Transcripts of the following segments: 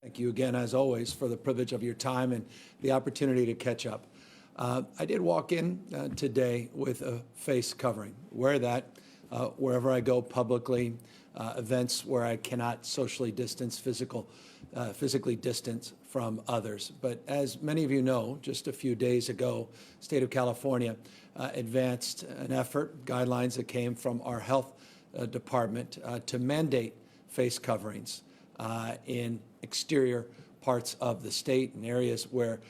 Thank you again, as always, for the privilege of your time and the opportunity to catch up. I did walk in today with a face covering. Wear that wherever I go publicly, events where I cannot socially distance, physically distance from others. But as many of you know, just a few days ago, state of California advanced an effort, guidelines that came from our health department to mandate face coverings in exterior parts of the state and areas where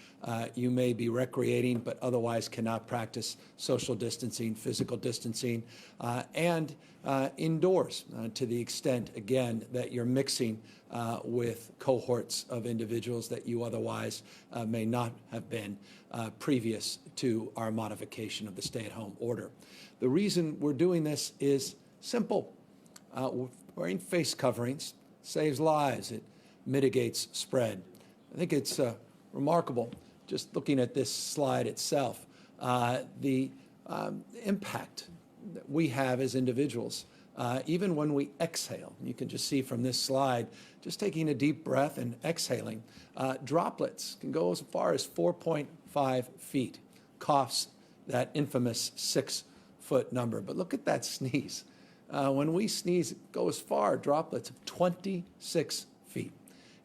you may be recreating but otherwise cannot practice social distancing, physical distancing, and indoors to the extent, again, that you're mixing with cohorts of individuals that you otherwise may not have been previous to our modification of the stay-at-home order. The reason we're doing this is simple. Wearing face coverings saves lives. It mitigates spread. I think it's remarkable, just looking at this slide itself, the impact that we have as individuals, even when we exhale. You can just see from this slide, just taking a deep breath and exhaling, droplets can go as far as 4.5 feet. Coughs, that infamous 6-foot number. But look at that sneeze. When we sneeze, it goes far, droplets of 26 feet.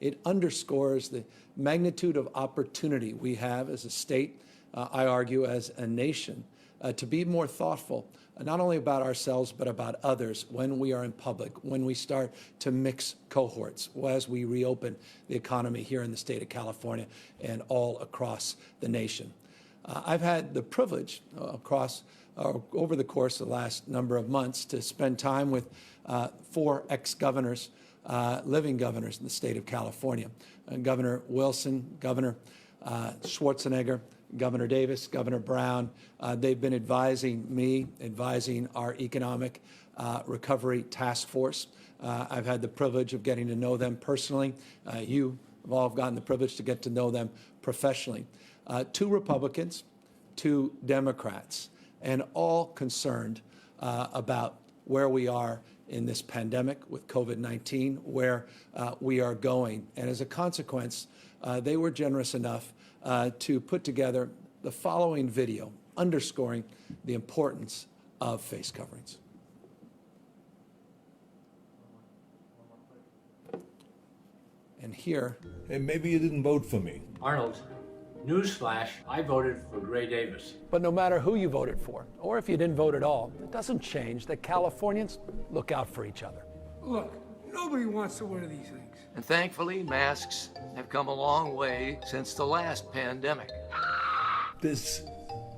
It underscores the magnitude of opportunity we have as a state, I argue as a nation, to be more thoughtful, not only about ourselves, but about others when we are in public, when we start to mix cohorts, as we reopen the economy here in the state of California and all across the nation. I've had the privilege over the course of the last number of months to spend time with 4 ex-governors, living governors in the state of California. Governor Wilson, Governor Schwarzenegger, Governor Davis, Governor Brown. They've been advising me, advising our economic recovery task force. I've had the privilege of getting to know them personally. You have all gotten the privilege to get to know them professionally. 2 Republicans, 2 Democrats, and all concerned about where we are in this pandemic with COVID-19, where we are going. And as a consequence, they were generous enough to put together the following video underscoring the importance of face coverings. And here... And maybe you didn't vote for me. Arnold, newsflash, I voted for Gray Davis. But no matter who you voted for, or if you didn't vote at all, it doesn't change that Californians look out for each other. Look, nobody wants to wear these things. And thankfully, masks have come a long way since the last pandemic. This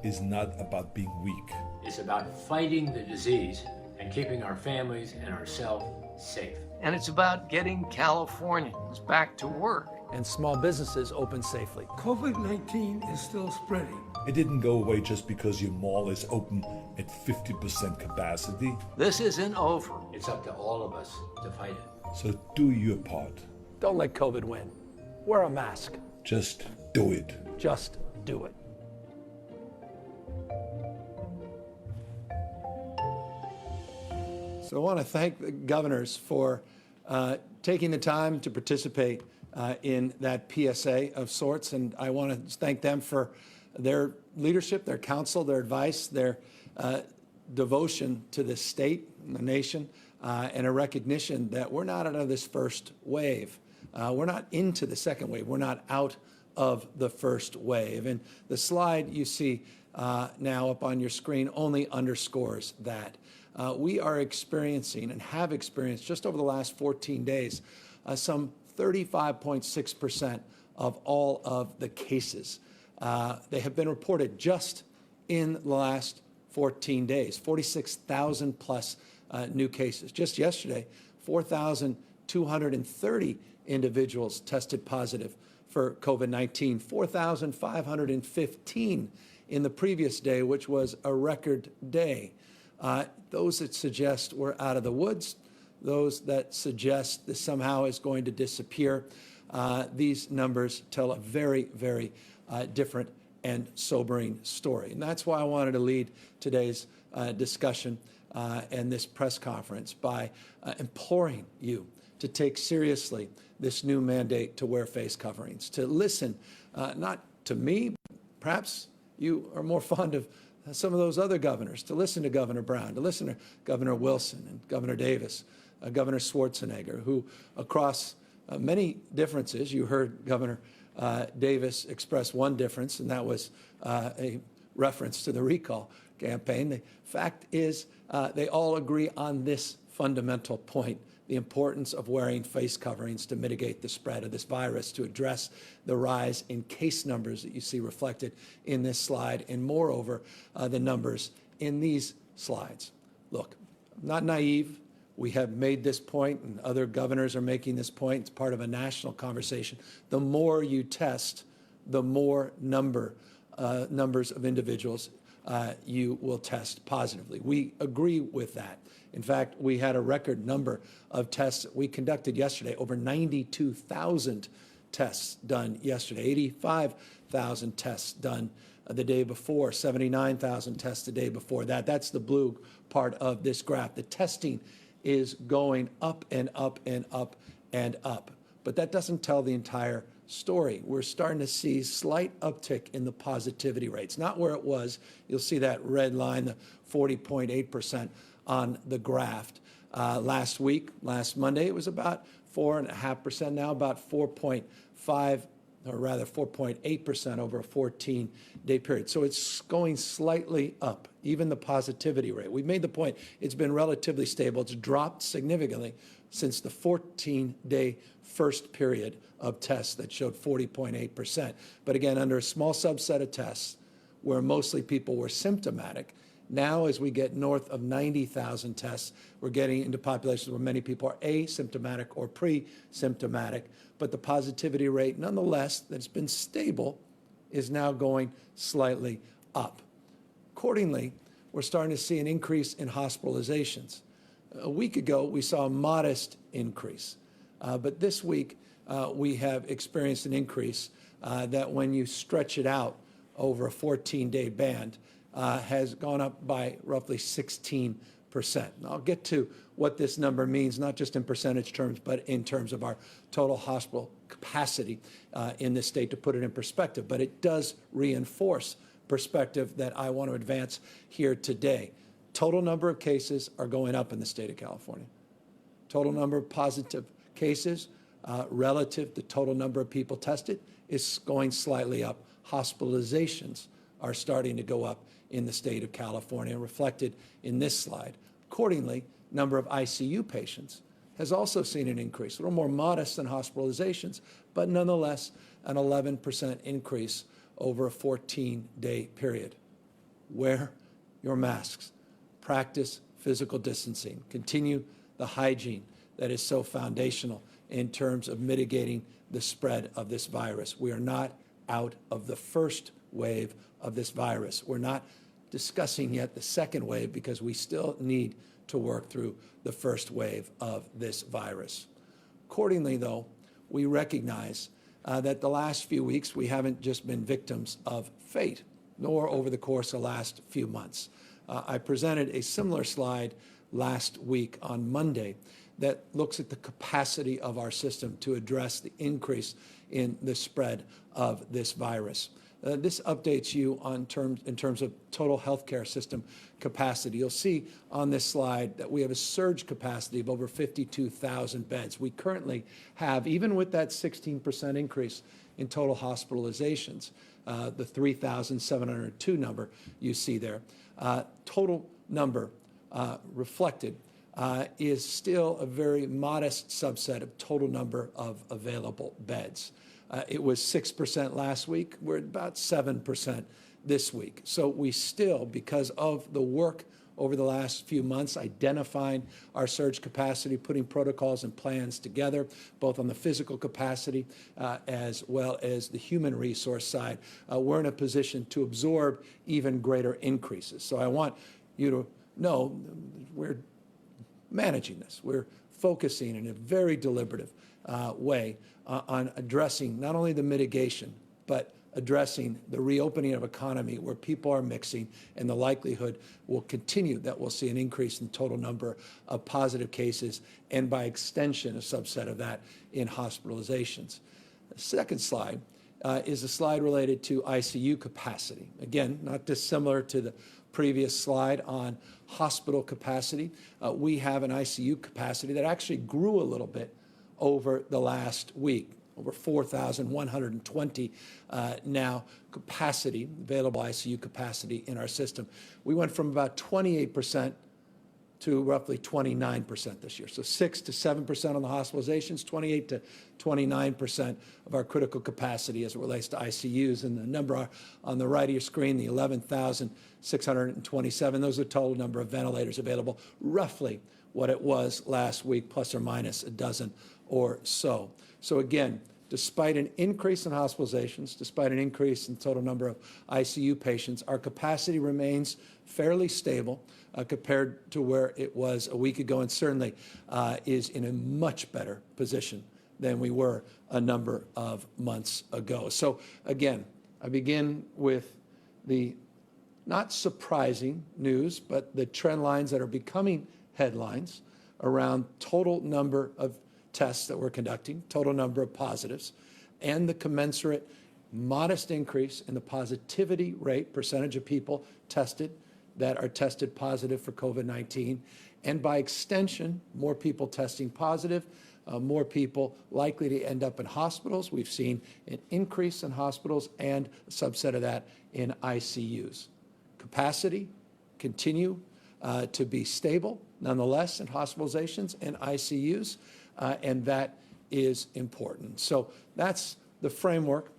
is not about being weak. It's about fighting the disease and keeping our families and ourselves safe. And it's about getting Californians back to work. And small businesses open safely. COVID-19 is still spreading. It didn't go away just because your mall is open at 50% capacity. This isn't over. It's up to all of us to fight it. So do your part. Don't let COVID win. Wear a mask. Just do it. Just do it. So I want to thank the governors for taking the time to participate in that PSA of sorts, and I want to thank them for their leadership, their counsel, their advice, their devotion to the state and the nation, and a recognition that we're not out of this first wave. We're not into the second wave. We're not out of the first wave. And the slide you see now up on your screen only underscores that. We are experiencing and have experienced just over the last 14 days some 35.6% of all of the cases. They have been reported just in the last 14 days, 46,000 plus new cases. Just yesterday, 4,230 individuals tested positive for COVID-19, 4,515 in the previous day, which was a record day. Those that suggest we're out of the woods, those that suggest this somehow is going to disappear, these numbers tell a very, very different and sobering story. And that's why I wanted to lead today's discussion and this press conference by imploring you to take seriously this new mandate to wear face coverings, to listen not to me, perhaps you are more fond of some of those other governors, to listen to Governor Brown, to listen to Governor Wilson and Governor Davis, Governor Schwarzenegger, who across many differences, you heard Governor Davis express one difference, and that was a reference to the recall campaign. The fact is they all agree on this fundamental point: the importance of wearing face coverings to mitigate the spread of this virus, to address the rise in case numbers that you see reflected in this slide, and moreover, the numbers in these slides. Look, I'm not naive. We have made this point, and other governors are making this point. It's part of a national conversation. The more you test, the more numbers of individuals you will test positively. We agree with that. In fact, we had a record number of tests that we conducted yesterday, over 92,000 tests done yesterday, 85,000 tests done the day before, 79,000 tests the day before that. That's the blue part of this graph. The testing is going up and up and up and up. But that doesn't tell the entire story. We're starting to see slight uptick in the positivity rates, not where it was. You'll see that red line, the 40.8% on the graph. Last week, last Monday, it was about 4.5%, now about 4.5, or rather 4.8% over a 14-day period. So it's going slightly up, even the positivity rate. We've made the point it's been relatively stable. It's dropped significantly since the 14-day first period of tests that showed 40.8%. But again, under a small subset of tests where mostly people were symptomatic, now as we get north of 90,000 tests, we're getting into populations where many people are asymptomatic or pre-symptomatic. But the positivity rate, nonetheless, that's been stable, is now going slightly up. Accordingly, we're starting to see an increase in hospitalizations. A week ago, we saw a modest increase. But this week, we have experienced an increase that when you stretch it out over a 14-day band, has gone up by roughly 16%. I'll get to what this number means, not just in percentage terms, but in terms of our total hospital capacity in this state, to put it in perspective. But it does reinforce perspective that I want to advance here today. Total number of cases are going up in the state of California. Total number of positive cases relative to total number of people tested is going slightly up. Hospitalizations are starting to go up in the state of California, reflected in this slide. Accordingly, number of ICU patients has also seen an increase, a little more modest than hospitalizations, but nonetheless an 11% increase over a 14-day period. Wear your masks, practice physical distancing, continue the hygiene that is so foundational in terms of mitigating the spread of this virus. We are not out of the first wave of this virus. We're not discussing yet the second wave because we still need to work through the first wave of this virus. Accordingly, though, we recognize that the last few weeks we haven't just been victims of fate, nor over the course of the last few months. I presented a similar slide last week on Monday that looks at the capacity of our system to address the increase in the spread of this virus. This updates you in terms of total healthcare system capacity. You'll see on this slide that we have a surge capacity of over 52,000 beds. We currently have, even with that 16% increase in total hospitalizations, the 3,702 number you see there, total number reflected is still a very modest subset of total number of available beds. It was 6% last week. We're at about 7% this week. So we still, because of the work over the last few months, identifying our surge capacity, putting protocols and plans together, both on the physical capacity as well as the human resource side, we're in a position to absorb even greater increases. So I want you to know we're managing this. We're focusing in a very deliberative way on addressing not only the mitigation, but addressing the reopening of economy where people are mixing, and the likelihood will continue that we'll see an increase in total number of positive cases, and by extension, a subset of that in hospitalizations. The second slide is a slide related to ICU capacity. Again, not dissimilar to the previous slide on hospital capacity. We have an ICU capacity that actually grew a little bit over the last week, over 4,120 now capacity, available ICU capacity in our system. We went from about 28% to roughly 29% this year. So 6 to 7% on the hospitalizations, 28 to 29% of our critical capacity as it relates to ICUs. And the number on the right of your screen, the 11,627, those are the total number of ventilators available, roughly what it was last week, plus or minus a dozen or so. So again, despite an increase in hospitalizations, despite an increase in total number of ICU patients, our capacity remains fairly stable compared to where it was a week ago, and certainly is in a much better position than we were a number of months ago. So again, I begin with the not surprising news, but the trend lines that are becoming headlines around total number of tests that we're conducting, total number of positives, and the commensurate modest increase in the positivity rate, percentage of people tested that are tested positive for COVID-19, and by extension, more people testing positive, more people likely to end up in hospitals. We've seen an increase in hospitals and a subset of that in ICUs. Capacity continue to be stable, nonetheless, in hospitalizations and ICUs, and that is important. So that's the framework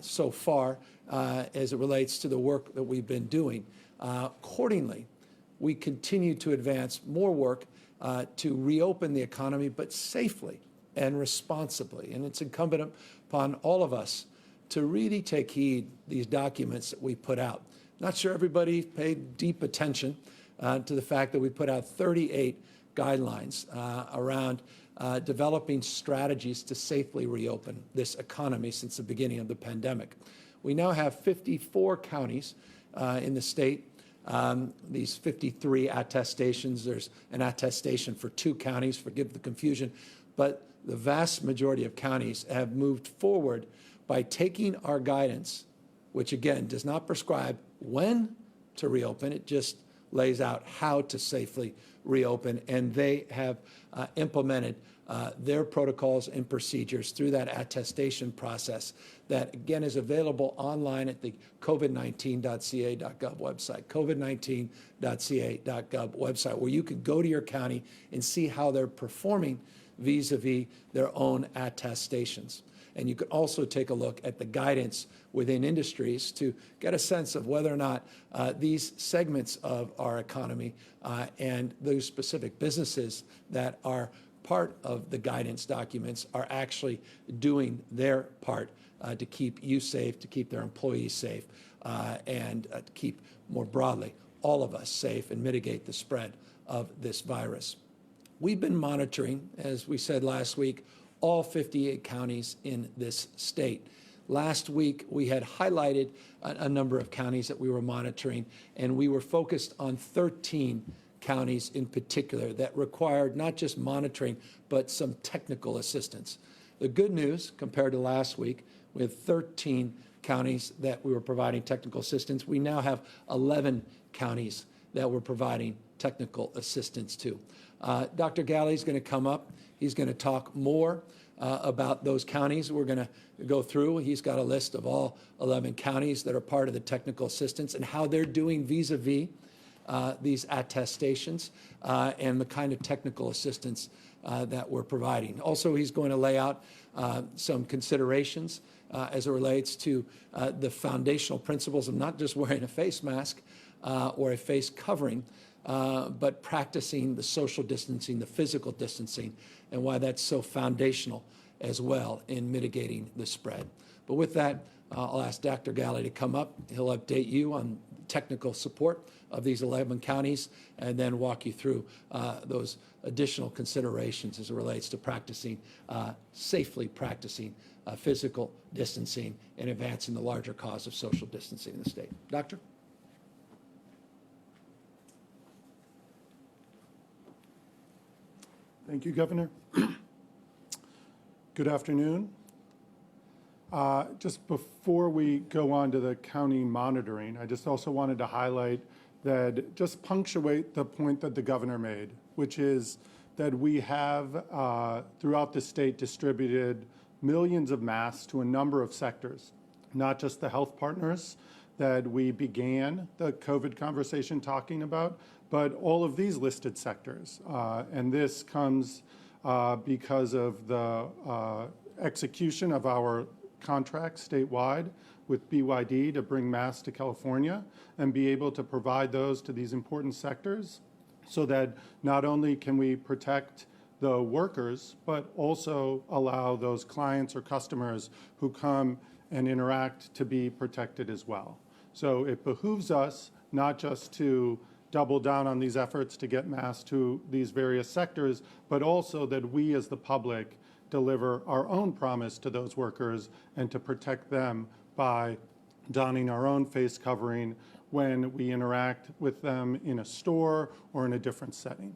so far as it relates to the work that we've been doing. Accordingly, we continue to advance more work to reopen the economy, but safely and responsibly. And it's incumbent upon all of us to really take heed these documents that we put out. Not sure everybody paid deep attention to the fact that we put out 38 guidelines around developing strategies to safely reopen this economy since the beginning of the pandemic. We now have 54 counties in the state. These 53 attestations, there's an attestation for 2 counties, forgive the confusion, but the vast majority of counties have moved forward by taking our guidance, which again does not prescribe when to reopen, it just lays out how to safely reopen, and they have implemented their protocols and procedures through that attestation process that, again, is available online at the covid19.ca.gov website, covid19.ca.gov website, where you could go to your county and see how they're performing vis-a-vis their own attestations. And you could also take a look at the guidance within industries to get a sense of whether or not these segments of our economy and those specific businesses that are part of the guidance documents are actually doing their part to keep you safe, to keep their employees safe, and to keep more broadly all of us safe and mitigate the spread of this virus. We've been monitoring, as we said last week, all 58 counties in this state. Last week, we had highlighted a number of counties that we were monitoring, and we were focused on 13 counties in particular that required not just monitoring, but some technical assistance. The good news, compared to last week, with 13 counties that we were providing technical assistance, we now have 11 counties that we're providing technical assistance to. Dr. Galley is going to come up. He's going to talk more about those counties we're going to go through. He's got a list of all 11 counties that are part of the technical assistance and how they're doing vis-a-vis these attestations and the kind of technical assistance that we're providing. Also, he's going to lay out some considerations as it relates to the foundational principles of not just wearing a face mask or a face covering, but practicing the social distancing, the physical distancing, and why that's so foundational as well in mitigating the spread. But with that, I'll ask Dr. Galley to come up. He'll update you on technical support of these 11 counties and then walk you through those additional considerations as it relates to practicing, safely practicing physical distancing and advancing the larger cause of social distancing in the state. Doctor? Thank you, Governor. Good afternoon. Just before we go on to the county monitoring, I just also wanted to highlight that, just punctuate the point that the governor made, which is that we have throughout the state distributed millions of masks to a number of sectors, not just the health partners that we began the COVID conversation talking about, but all of these listed sectors. And this comes because of the execution of our contract statewide with BYD to bring masks to California and be able to provide those to these important sectors so that not only can we protect the workers, but also allow those clients or customers who come and interact to be protected as well. So it behooves us not just to double down on these efforts to get masks to these various sectors, but also that we as the public deliver our own promise to those workers and to protect them by donning our own face covering when we interact with them in a store or in a different setting.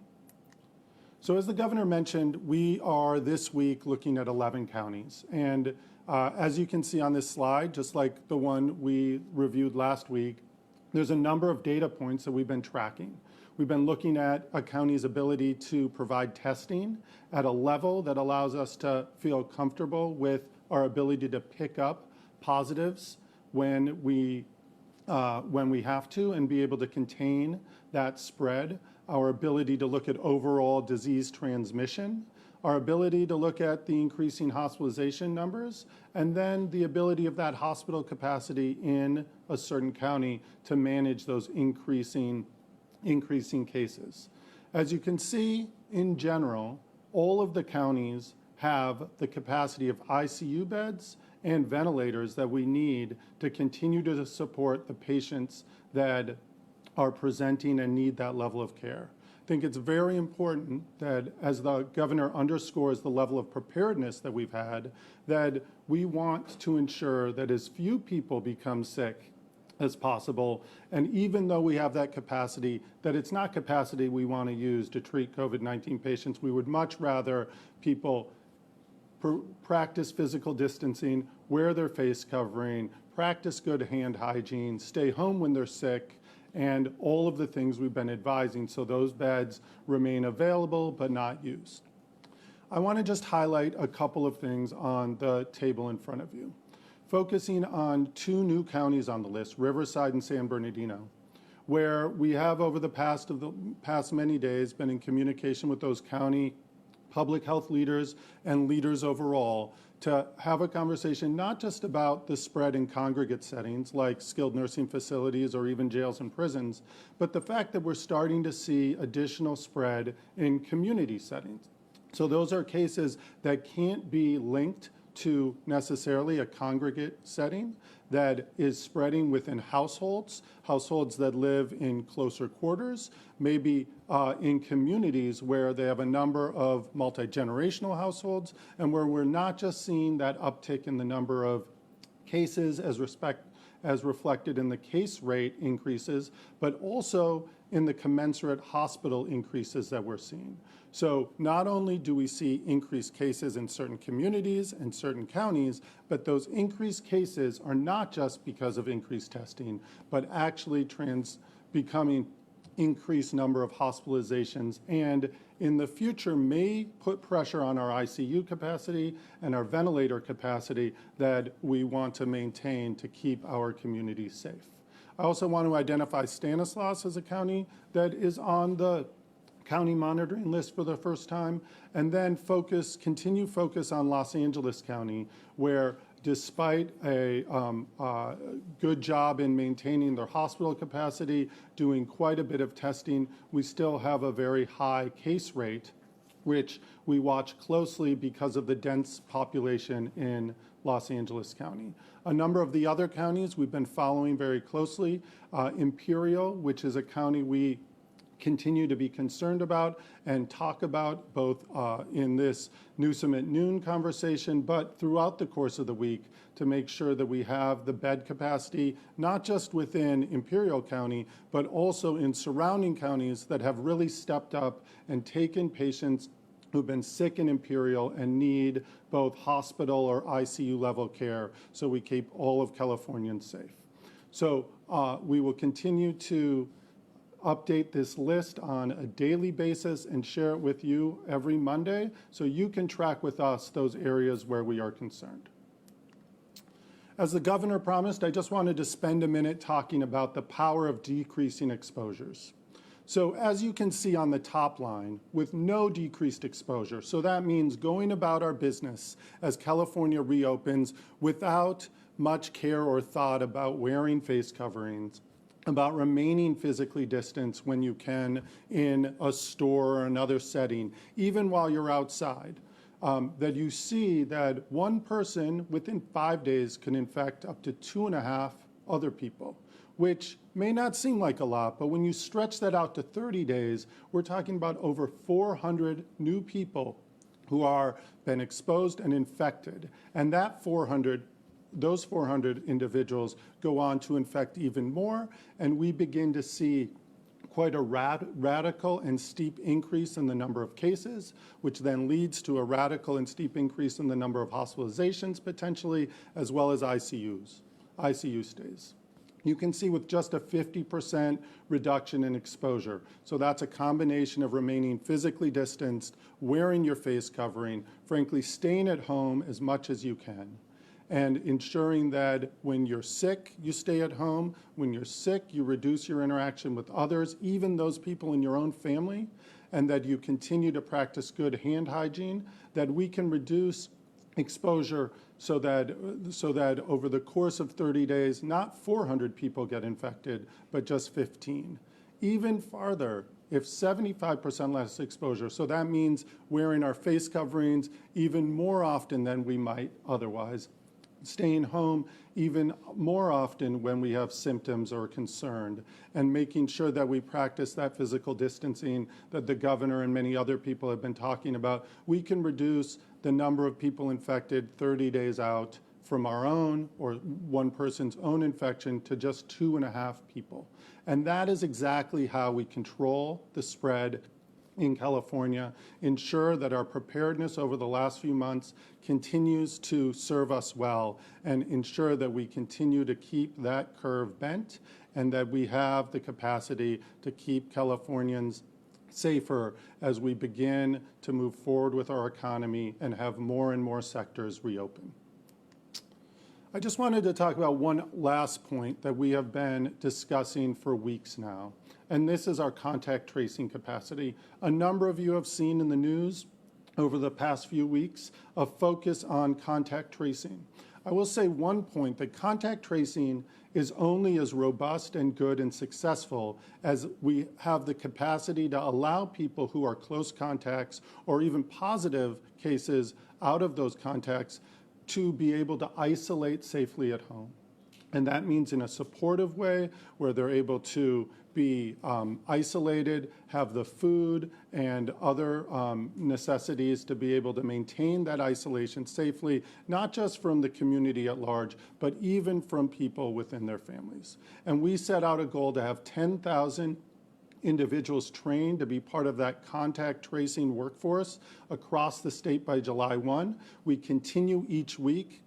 So as the governor mentioned, we are this week looking at 11 counties. And as you can see on this slide, just like the one we reviewed last week, there's a number of data points that we've been tracking. We've been looking at a county's ability to provide testing at a level that allows us to feel comfortable with our ability to pick up positives when we have to and be able to contain that spread, our ability to look at overall disease transmission, our ability to look at the increasing hospitalization numbers, and then the ability of that hospital capacity in a certain county to manage those increasing cases. As you can see, in general, all of the counties have the capacity of ICU beds and ventilators that we need to continue to support the patients that are presenting and need that level of care. I think it's very important that, as the governor underscores the level of preparedness that we've had, that we want to ensure that as few people become sick as possible, and even though we have that capacity, that it's not capacity we want to use to treat COVID-19 patients. We would much rather people practice physical distancing, wear their face covering, practice good hand hygiene, stay home when they're sick, and all of the things we've been advising so those beds remain available but not used. I want to just highlight a couple of things on the table in front of you. Focusing on two new counties on the list, Riverside and San Bernardino, where we have over the past many days been in communication with those county public health leaders and leaders overall to have a conversation not just about the spread in congregate settings like skilled nursing facilities or even jails and prisons, but the fact that we're starting to see additional spread in community settings. So those are cases that can't be linked to necessarily a congregate setting that is spreading within households that live in closer quarters, maybe in communities where they have a number of multi-generational households, and where we're not just seeing that uptick in the number of cases as reflected in the case rate increases, but also in the commensurate hospital increases that we're seeing. So not only do we see increased cases in certain communities and certain counties, but those increased cases are not just because of increased testing, but actually becoming increased number of hospitalizations, and in the future may put pressure on our ICU capacity and our ventilator capacity that we want to maintain to keep our communities safe. I also want to identify Stanislaus as a county that is on the county monitoring list for the first time, and then continue focus on Los Angeles County, where despite a good job in maintaining their hospital capacity, doing quite a bit of testing, we still have a very high case rate, which we watch closely because of the dense population in Los Angeles County. A number of the other counties we've been following very closely. Imperial, which is a county we continue to be concerned about and talk about both in this Newsom at noon conversation, but throughout the course of the week to make sure that we have the bed capacity, not just within Imperial County, but also in surrounding counties that have really stepped up and taken patients who've been sick in Imperial and need both hospital or ICU level care so we keep all of Californians safe. So we will continue to update this list on a daily basis and share it with you every Monday so you can track with us those areas where we are concerned. As the governor promised, I just wanted to spend a minute talking about the power of decreasing exposures. So as you can see on the top line, with no decreased exposure, so that means going about our business as California reopens without much care or thought about wearing face coverings, about remaining physically distanced when you can in a store or another setting, even while you're outside, that you see that one person within 5 days can infect up to 2.5 other people, which may not seem like a lot, but when you stretch that out to 30 days, we're talking about over 400 new people who are been exposed and infected. And those 400 individuals go on to infect even more, and we begin to see quite a radical and steep increase in the number of cases, which then leads to a radical and steep increase in the number of hospitalizations potentially, as well as ICU stays. You can see with just a 50% reduction in exposure. So that's a combination of remaining physically distanced, wearing your face covering, frankly, staying at home as much as you can, and ensuring that when you're sick, you stay at home. When you're sick, you reduce your interaction with others, even those people in your own family, and that you continue to practice good hand hygiene, that we can reduce exposure so that over the course of 30 days, not 400 people get infected, but just 15. Even farther, if 75% less exposure, so that means wearing our face coverings even more often than we might otherwise, staying home even more often when we have symptoms or are concerned, and making sure that we practice that physical distancing that the governor and many other people have been talking about, we can reduce the number of people infected 30 days out from our own or one person's own infection to just 2.5 people. And that is exactly how we control the spread in California, ensure that our preparedness over the last few months continues to serve us well, and ensure that we continue to keep that curve bent and that we have the capacity to keep Californians safer as we begin to move forward with our economy and have more and more sectors reopen. I just wanted to talk about one last point that we have been discussing for weeks now, and this is our contact tracing capacity. A number of you have seen in the news over the past few weeks a focus on contact tracing. I will say one point, that contact tracing is only as robust and good and successful as we have the capacity to allow people who are close contacts or even positive cases out of those contacts to be able to isolate safely at home. And that means in a supportive way where they're able to be isolated, have the food and other necessities to be able to maintain that isolation safely, not just from the community at large, but even from people within their families. And we set out a goal to have 10,000 individuals trained to be part of that contact tracing workforce across the state by July 1. We continue each week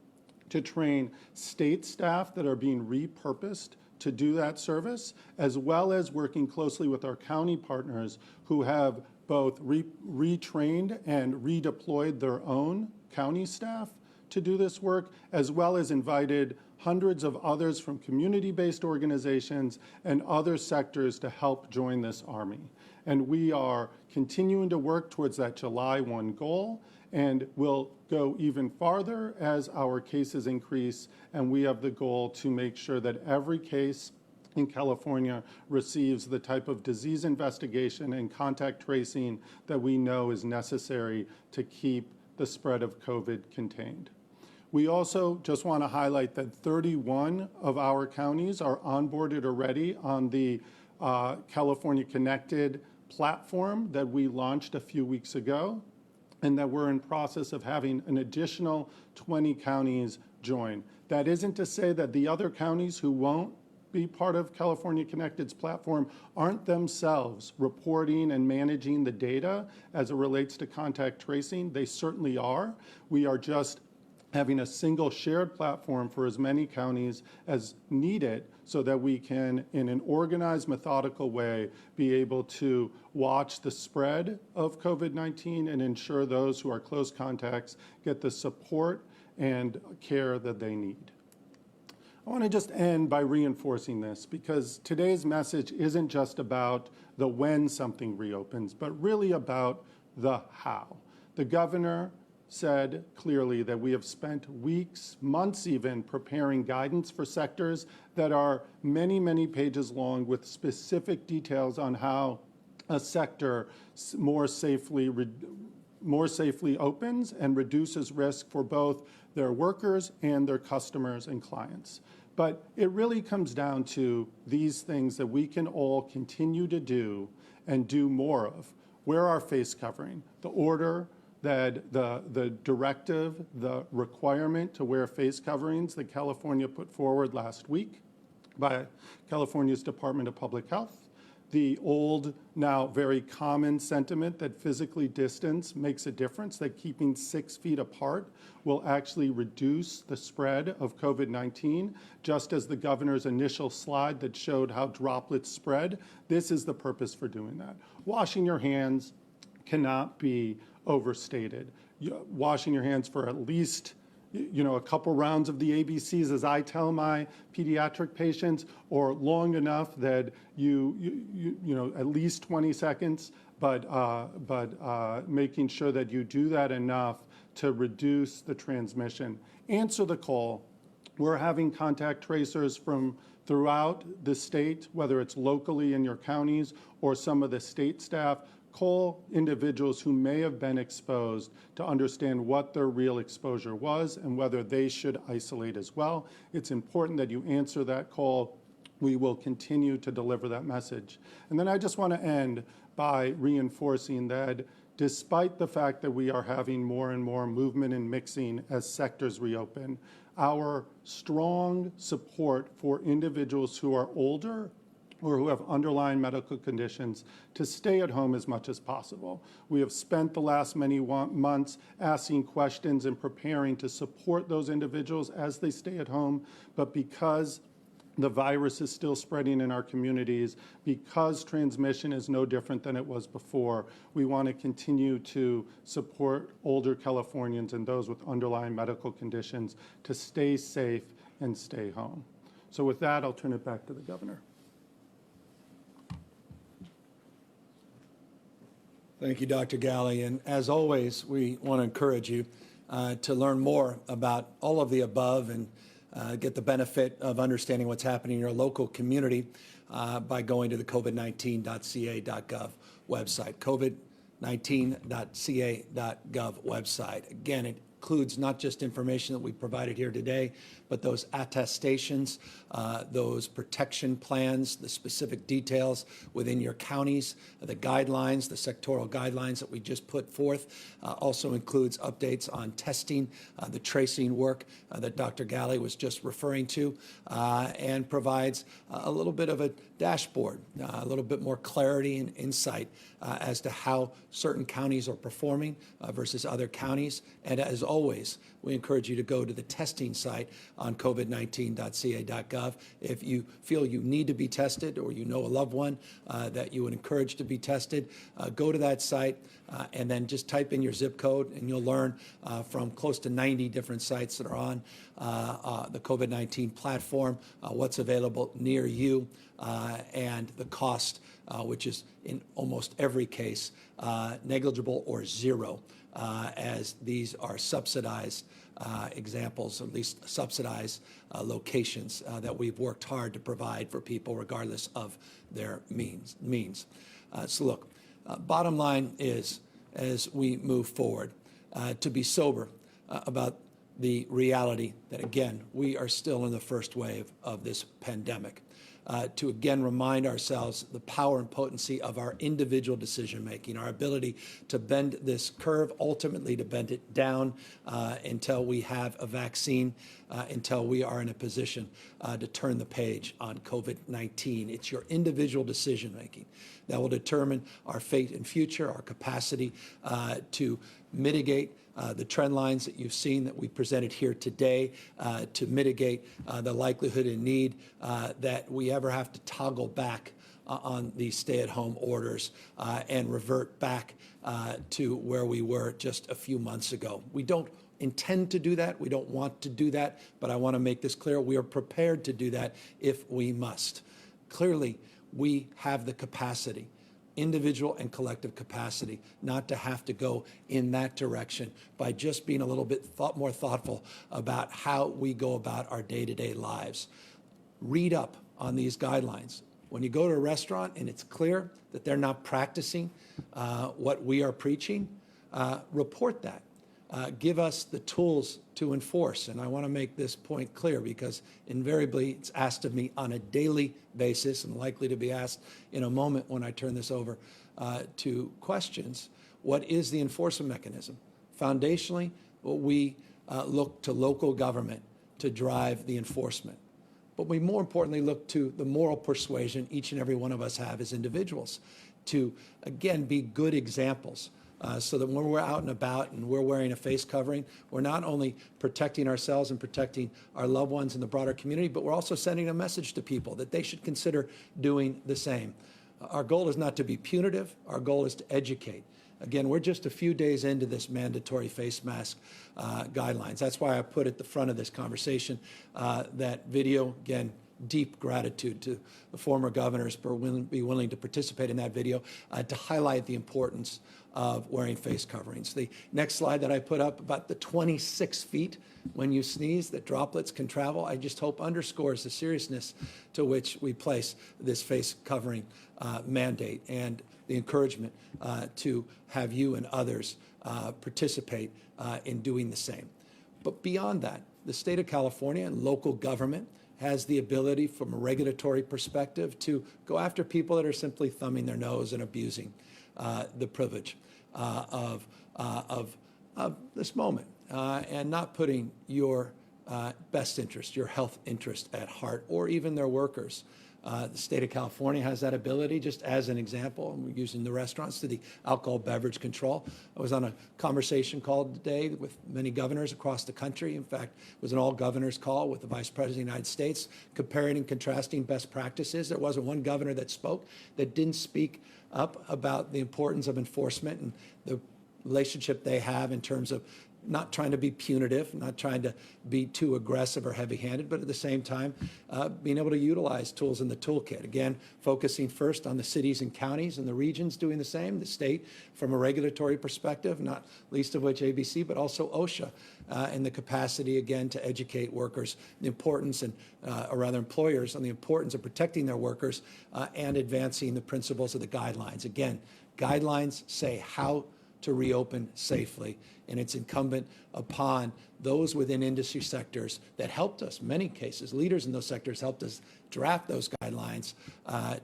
to train state staff that are being repurposed to do that service, as well as working closely with our county partners who have both retrained and redeployed their own county staff to do this work, as well as invited hundreds of others from community-based organizations and other sectors to help join this army. And we are continuing to work towards that July 1 goal, and we'll go even farther as our cases increase, and we have the goal to make sure that every case in California receives the type of disease investigation and contact tracing that we know is necessary to keep the spread of COVID contained. We also just want to highlight that 31 of our counties are onboarded already on the California Connected platform that we launched a few weeks ago, and that we're in process of having an additional 20 counties join. That isn't to say that the other counties who won't be part of California Connected's platform aren't themselves reporting and managing the data as it relates to contact tracing. They certainly are. We are just having a single shared platform for as many counties as needed so that we can, in an organized, methodical way, be able to watch the spread of COVID-19 and ensure those who are close contacts get the support and care that they need. I want to just end by reinforcing this, because today's message isn't just about the when something reopens, but really about the how. The governor said clearly that we have spent weeks, months even, preparing guidance for sectors that are many, many pages long with specific details on how a sector more safely opens and reduces risk for both their workers and their customers and clients. But it really comes down to these things that we can all continue to do and do more of. Wear our face covering. The order that the directive, the requirement to wear face coverings that California put forward last week by California's Department of Public Health, the old, now very common sentiment that physically distance makes a difference, that keeping 6 feet apart will actually reduce the spread of COVID-19, just as the governor's initial slide that showed how droplets spread. This is the purpose for doing that. Washing your hands cannot be overstated. Washing your hands for at least a couple rounds of the ABCs, as I tell my pediatric patients, or long enough that you at least 20 seconds, but making sure that you do that enough to reduce the transmission. Answer the call. We're having contact tracers from throughout the state, whether it's locally in your counties or some of the state staff. Call individuals who may have been exposed to understand what their real exposure was and whether they should isolate as well. It's important that you answer that call. We will continue to deliver that message. And then I just want to end by reinforcing that despite the fact that we are having more and more movement and mixing as sectors reopen, our strong support for individuals who are older or who have underlying medical conditions to stay at home as much as possible. We have spent the last many months asking questions and preparing to support those individuals as they stay at home, but because the virus is still spreading in our communities, because transmission is no different than it was before, we want to continue to support older Californians and those with underlying medical conditions to stay safe and stay home. So with that, I'll turn it back to the governor. Thank you, Dr. Galley. And as always, we want to encourage you to learn more about all of the above and get the benefit of understanding what's happening in your local community by going to the covid19.ca.gov website, covid19.ca.gov website. Again, it includes not just information that we provided here today, but those attestations, those protection plans, the specific details within your counties, the guidelines, the sectoral guidelines that we just put forth. Also includes updates on testing, the tracing work that Dr. Galley was just referring to, and provides a little bit of a dashboard, a little bit more clarity and insight as to how certain counties are performing versus other counties. And as always, we encourage you to go to the testing site on covid19.ca.gov. If you feel you need to be tested or you know a loved one that you would encourage to be tested, go to that site and then just type in your zip code and you'll learn from close to 90 different sites that are on the COVID-19 platform, what's available near you, and the cost, which is in almost every case negligible or zero, as these are subsidized examples, at least subsidized locations that we've worked hard to provide for people regardless of their means. So look, bottom line is, as we move forward, to be sober about the reality that, again, we are still in the first wave of this pandemic. To again remind ourselves the power and potency of our individual decision-making, our ability to bend this curve, ultimately to bend it down until we have a vaccine, until we are in a position to turn the page on COVID-19. It's your individual decision-making that will determine our fate and future, our capacity to mitigate the trend lines that you've seen that we presented here today, to mitigate the likelihood and need that we ever have to toggle back on these stay-at-home orders and revert back to where we were just a few months ago. We don't intend to do that. We don't want to do that. But I want to make this clear. We are prepared to do that if we must. Clearly, we have the capacity, individual and collective capacity, not to have to go in that direction by just being a little bit more thoughtful about how we go about our day-to-day lives. Read up on these guidelines. When you go to a restaurant and it's clear that they're not practicing what we are preaching, report that. Give us the tools to enforce. And I want to make this point clear because invariably it's asked of me on a daily basis and likely to be asked in a moment when I turn this over to questions. What is the enforcement mechanism? Foundationally, we look to local government to drive the enforcement. But we more importantly look to the moral persuasion each and every one of us have as individuals to, again, be good examples. So that when we're out and about and we're wearing a face covering, we're not only protecting ourselves and protecting our loved ones in the broader community, but we're also sending a message to people that they should consider doing the same. Our goal is not to be punitive. Our goal is to educate. Again, we're just a few days into this mandatory face mask guidelines. That's why I put at the front of this conversation that video, again, deep gratitude to the former governors for be willing to participate in that video to highlight the importance of wearing face coverings. The next slide that I put up, about the 26 feet when you sneeze that droplets can travel, I just hope underscores the seriousness to which we place this face covering mandate and the encouragement to have you and others participate in doing the same. But beyond that, the state of California and local government has the ability from a regulatory perspective to go after people that are simply thumbing their nose and abusing the privilege of this moment and not putting your best interest, your health interest at heart, or even their workers. The state of California has that ability, just as an example, and we're using the restaurants to the alcohol beverage control. I was on a conversation call today with many governors across the country. In fact, it was an all-governors call with the Vice President of the United States, comparing and contrasting best practices. There wasn't one governor that spoke that didn't speak up about the importance of enforcement and the relationship they have in terms of not trying to be punitive, not trying to be too aggressive or heavy-handed, but at the same time, being able to utilize tools in the toolkit. Again, focusing first on the cities and counties and the regions doing the same, the state from a regulatory perspective, not least of which ABC, but also OSHA, and the capacity, again, to educate workers, the importance and, or rather employers, on the importance of protecting their workers and advancing the principles of the guidelines. Again, guidelines say how to reopen safely. And it's incumbent upon those within industry sectors that helped us, many cases, leaders in those sectors helped us draft those guidelines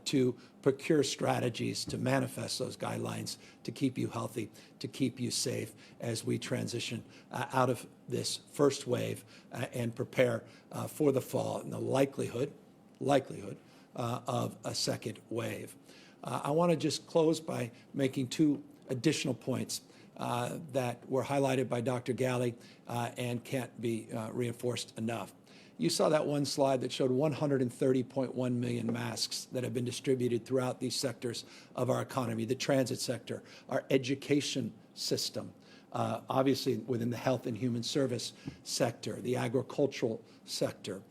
to procure strategies to manifest those guidelines to keep you healthy, to keep you safe as we transition out of this first wave and prepare for the fall and the likelihood of a second wave. I want to just close by making two additional points that were highlighted by Dr. Galley and can't be reinforced enough. You saw that one slide that showed 130.1 million masks that have been distributed throughout these sectors of our economy, the transit sector, our education system, obviously within the health and human service sector, the agricultural sector.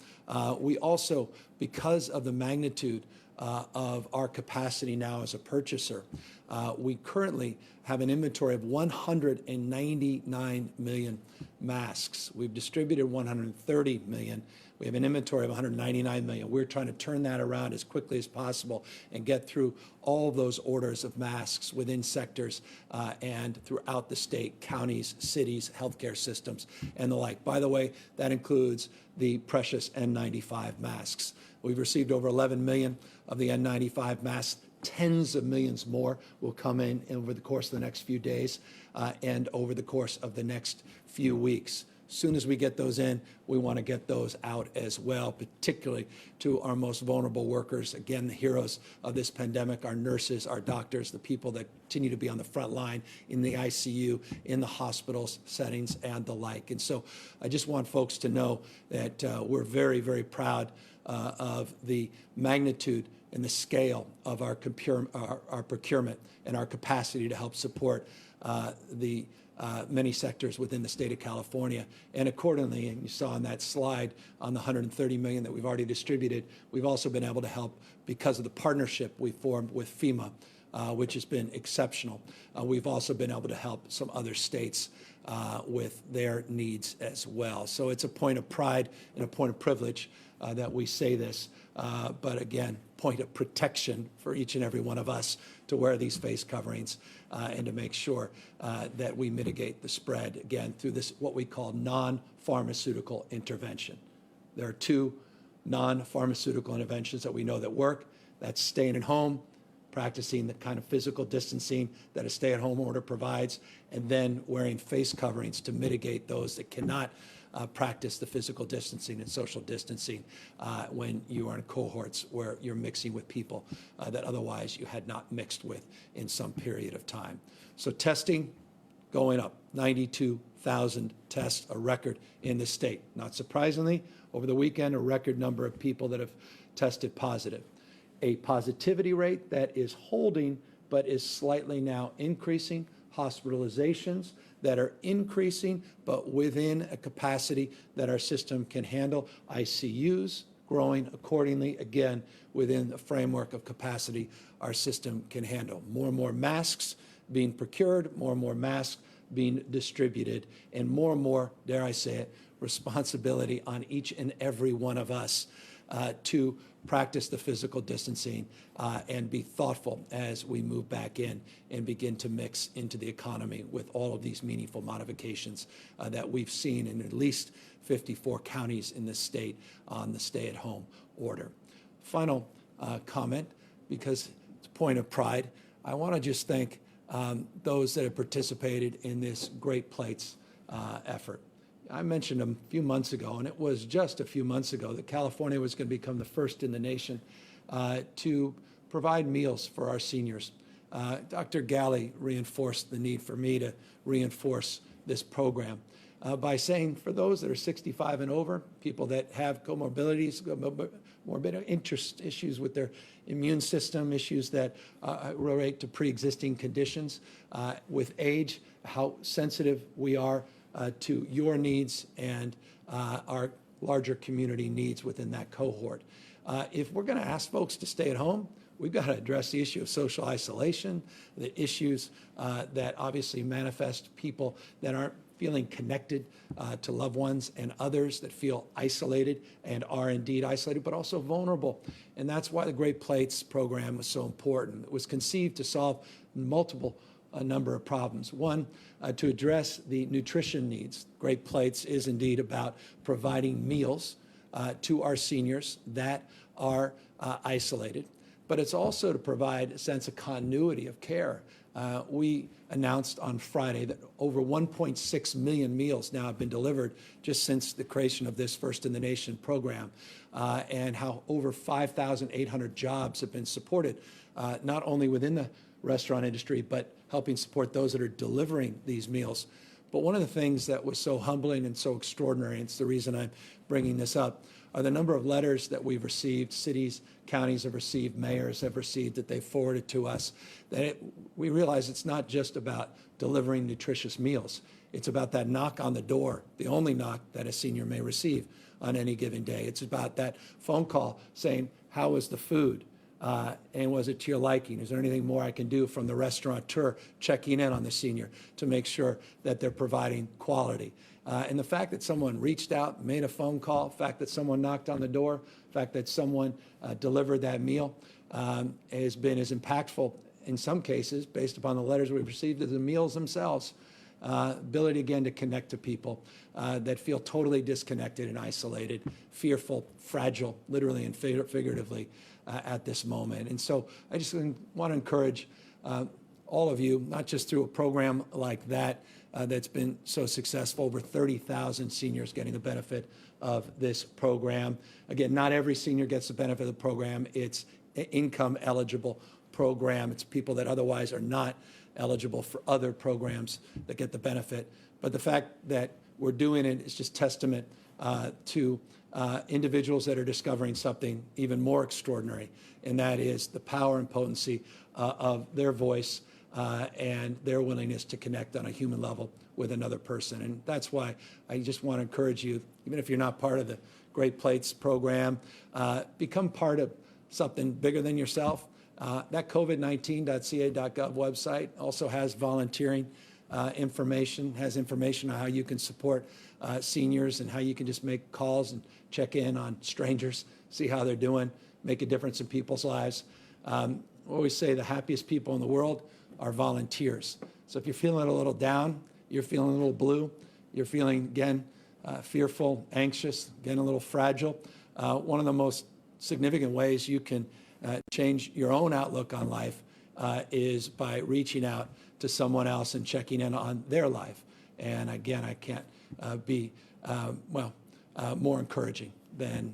We also, because of the magnitude of our capacity now as a purchaser, We currently have an inventory of 199 million masks. We've distributed 130 million. We have an inventory of 199 million. We're trying to turn that around as quickly as possible and get through all of those orders of masks within sectors and throughout the state, counties, cities, healthcare systems, and the like. By the way, that includes the precious N95 masks. We've received over 11 million of the N95 masks. Tens of millions more will come in over the course of the next few days and over the course of the next few weeks. As soon as we get those in, we want to get those out as well, particularly to our most vulnerable workers. Again, the heroes of this pandemic, our nurses, our doctors, the people that continue to be on the front line in the ICU, in the hospitals settings, and the like. And so I just want folks to know that we're very, very proud of the magnitude and the scale of our procurement and our capacity to help support the many sectors within the state of California. And accordingly, and you saw on that slide on the 130 million that we've already distributed, we've also been able to help because of the partnership we formed with FEMA, which has been exceptional. We've also been able to help some other states with their needs as well. So it's a point of pride and a point of privilege that we say this, but again, point of protection for each and every one of us to wear these face coverings and to make sure that we mitigate the spread, again, through this, what we call non-pharmaceutical intervention. There are two non-pharmaceutical interventions that we know that work. That's staying at home, practicing the kind of physical distancing that a stay-at-home order provides, and then wearing face coverings to mitigate those that cannot practice the physical distancing and social distancing when you are in cohorts where you're mixing with people that otherwise you had not mixed with in some period of time. So testing going up, 92,000 tests, a record in the state. Not surprisingly, over the weekend, a record number of people that have tested positive. A positivity rate that is holding but is slightly now increasing. Hospitalizations that are increasing, but within a capacity that our system can handle. ICUs growing accordingly, again, within the framework of capacity our system can handle. More and more masks being procured, more and more masks being distributed, and more, dare I say it, responsibility on each and every one of us to practice the physical distancing and be thoughtful as we move back in and begin to mix into the economy with all of these meaningful modifications that we've seen in at least 54 counties in the state on the stay-at-home order. Final comment, because it's a point of pride, I want to just thank those that have participated in this Great Plates effort. I mentioned a few months ago, and it was just a few months ago, that California was going to become the first in the nation to provide meals for our seniors. Dr. Galley reinforced the need for me to reinforce this program by saying for those that are 65 and over, people that have comorbidities, morbid interest issues with their immune system, issues that relate to pre-existing conditions, with age, how sensitive we are to your needs and our larger community needs within that cohort. If we're going to ask folks to stay at home, we've got to address the issue of social isolation, the issues that obviously manifest people that aren't feeling connected to loved ones, and others that feel isolated and are indeed isolated, but also vulnerable. And that's why the Great Plates program was so important. It was conceived to solve multiple a number of problems. One, to address the nutrition needs. Great Plates is indeed about providing meals to our seniors that are isolated, but it's also to provide a sense of continuity of care. We announced on Friday that over 1.6 million meals now have been delivered just since the creation of this First in the Nation program, and how over 5,800 jobs have been supported, not only within the restaurant industry, but helping support those that are delivering these meals. But one of the things that was so humbling and so extraordinary, and it's the reason I'm bringing this up, are the number of letters that we've received, cities, counties have received, mayors have received, that they've forwarded to us, that we realize it's not just about delivering nutritious meals. It's about that knock on the door, the only knock that a senior may receive on any given day. It's about that phone call saying, how is the food? And was it to your liking? Is there anything more I can do from the restaurateur checking in on the senior to make sure that they're providing quality? And the fact that someone reached out, made a phone call, the fact that someone knocked on the door, the fact that someone delivered that meal has been as impactful in some cases, based upon the letters we've received, as the meals themselves. Ability, again, to connect to people that feel totally disconnected and isolated, fearful, fragile, literally and figuratively at this moment. And so I just want to encourage all of you, not just through a program like that that's been so successful, over 30,000 seniors getting the benefit of this program. Again, not every senior gets the benefit of the program. It's an income eligible program. It's people that otherwise are not eligible for other programs that get the benefit. But the fact that we're doing it is just testament to individuals that are discovering something even more extraordinary, and that is the power and potency of their voice and their willingness to connect on a human level with another person. And that's why I just want to encourage you, even if you're not part of the Great Plates program, become part of something bigger than yourself. That COVID-19.ca.gov website also has volunteering information, has information on how you can support seniors and how you can just make calls and check in on strangers, see how they're doing, make a difference in people's lives. I always say the happiest people in the world are volunteers. So if you're feeling a little down, you're feeling a little blue, you're feeling, again, fearful, anxious, again, a little fragile, one of the most significant ways you can change your own outlook on life is by reaching out to someone else and checking in on their life. And again, I can't be more encouraging than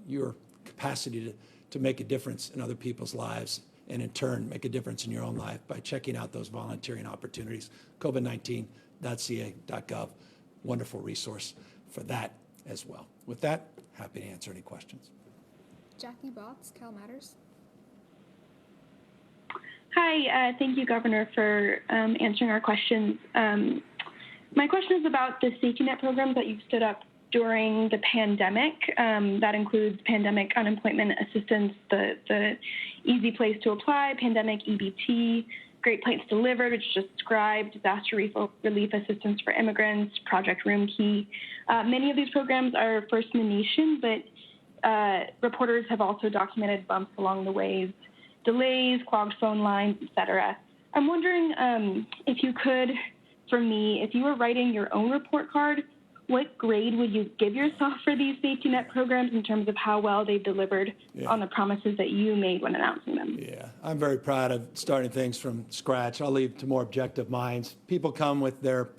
your capacity to make a difference in other people's lives, and in turn make a difference in your own life by checking out those volunteering opportunities. COVID-19.ca.gov, wonderful resource for that as well. With that, happy to answer any questions. Jackie Botts, Cal Matters. Hi, thank you, Governor, for answering our questions. My question is about the safety net programs that you've stood up during the pandemic. That includes pandemic unemployment assistance, the Easy Place to Apply, pandemic EBT, Great Plates Delivered, which just described, disaster relief assistance for immigrants, Project Room Key. Many of these programs are first in the nation, but reporters have also documented bumps along the ways, delays, clogged phone lines, et cetera. I'm wondering if you could, for me, if you were writing your own report card, what grade would you give yourself for these safety net programs in terms of how well they've delivered on the promises that you made when announcing them? Yeah, I'm very proud of starting things from scratch. I'll leave to more objective minds. People come with their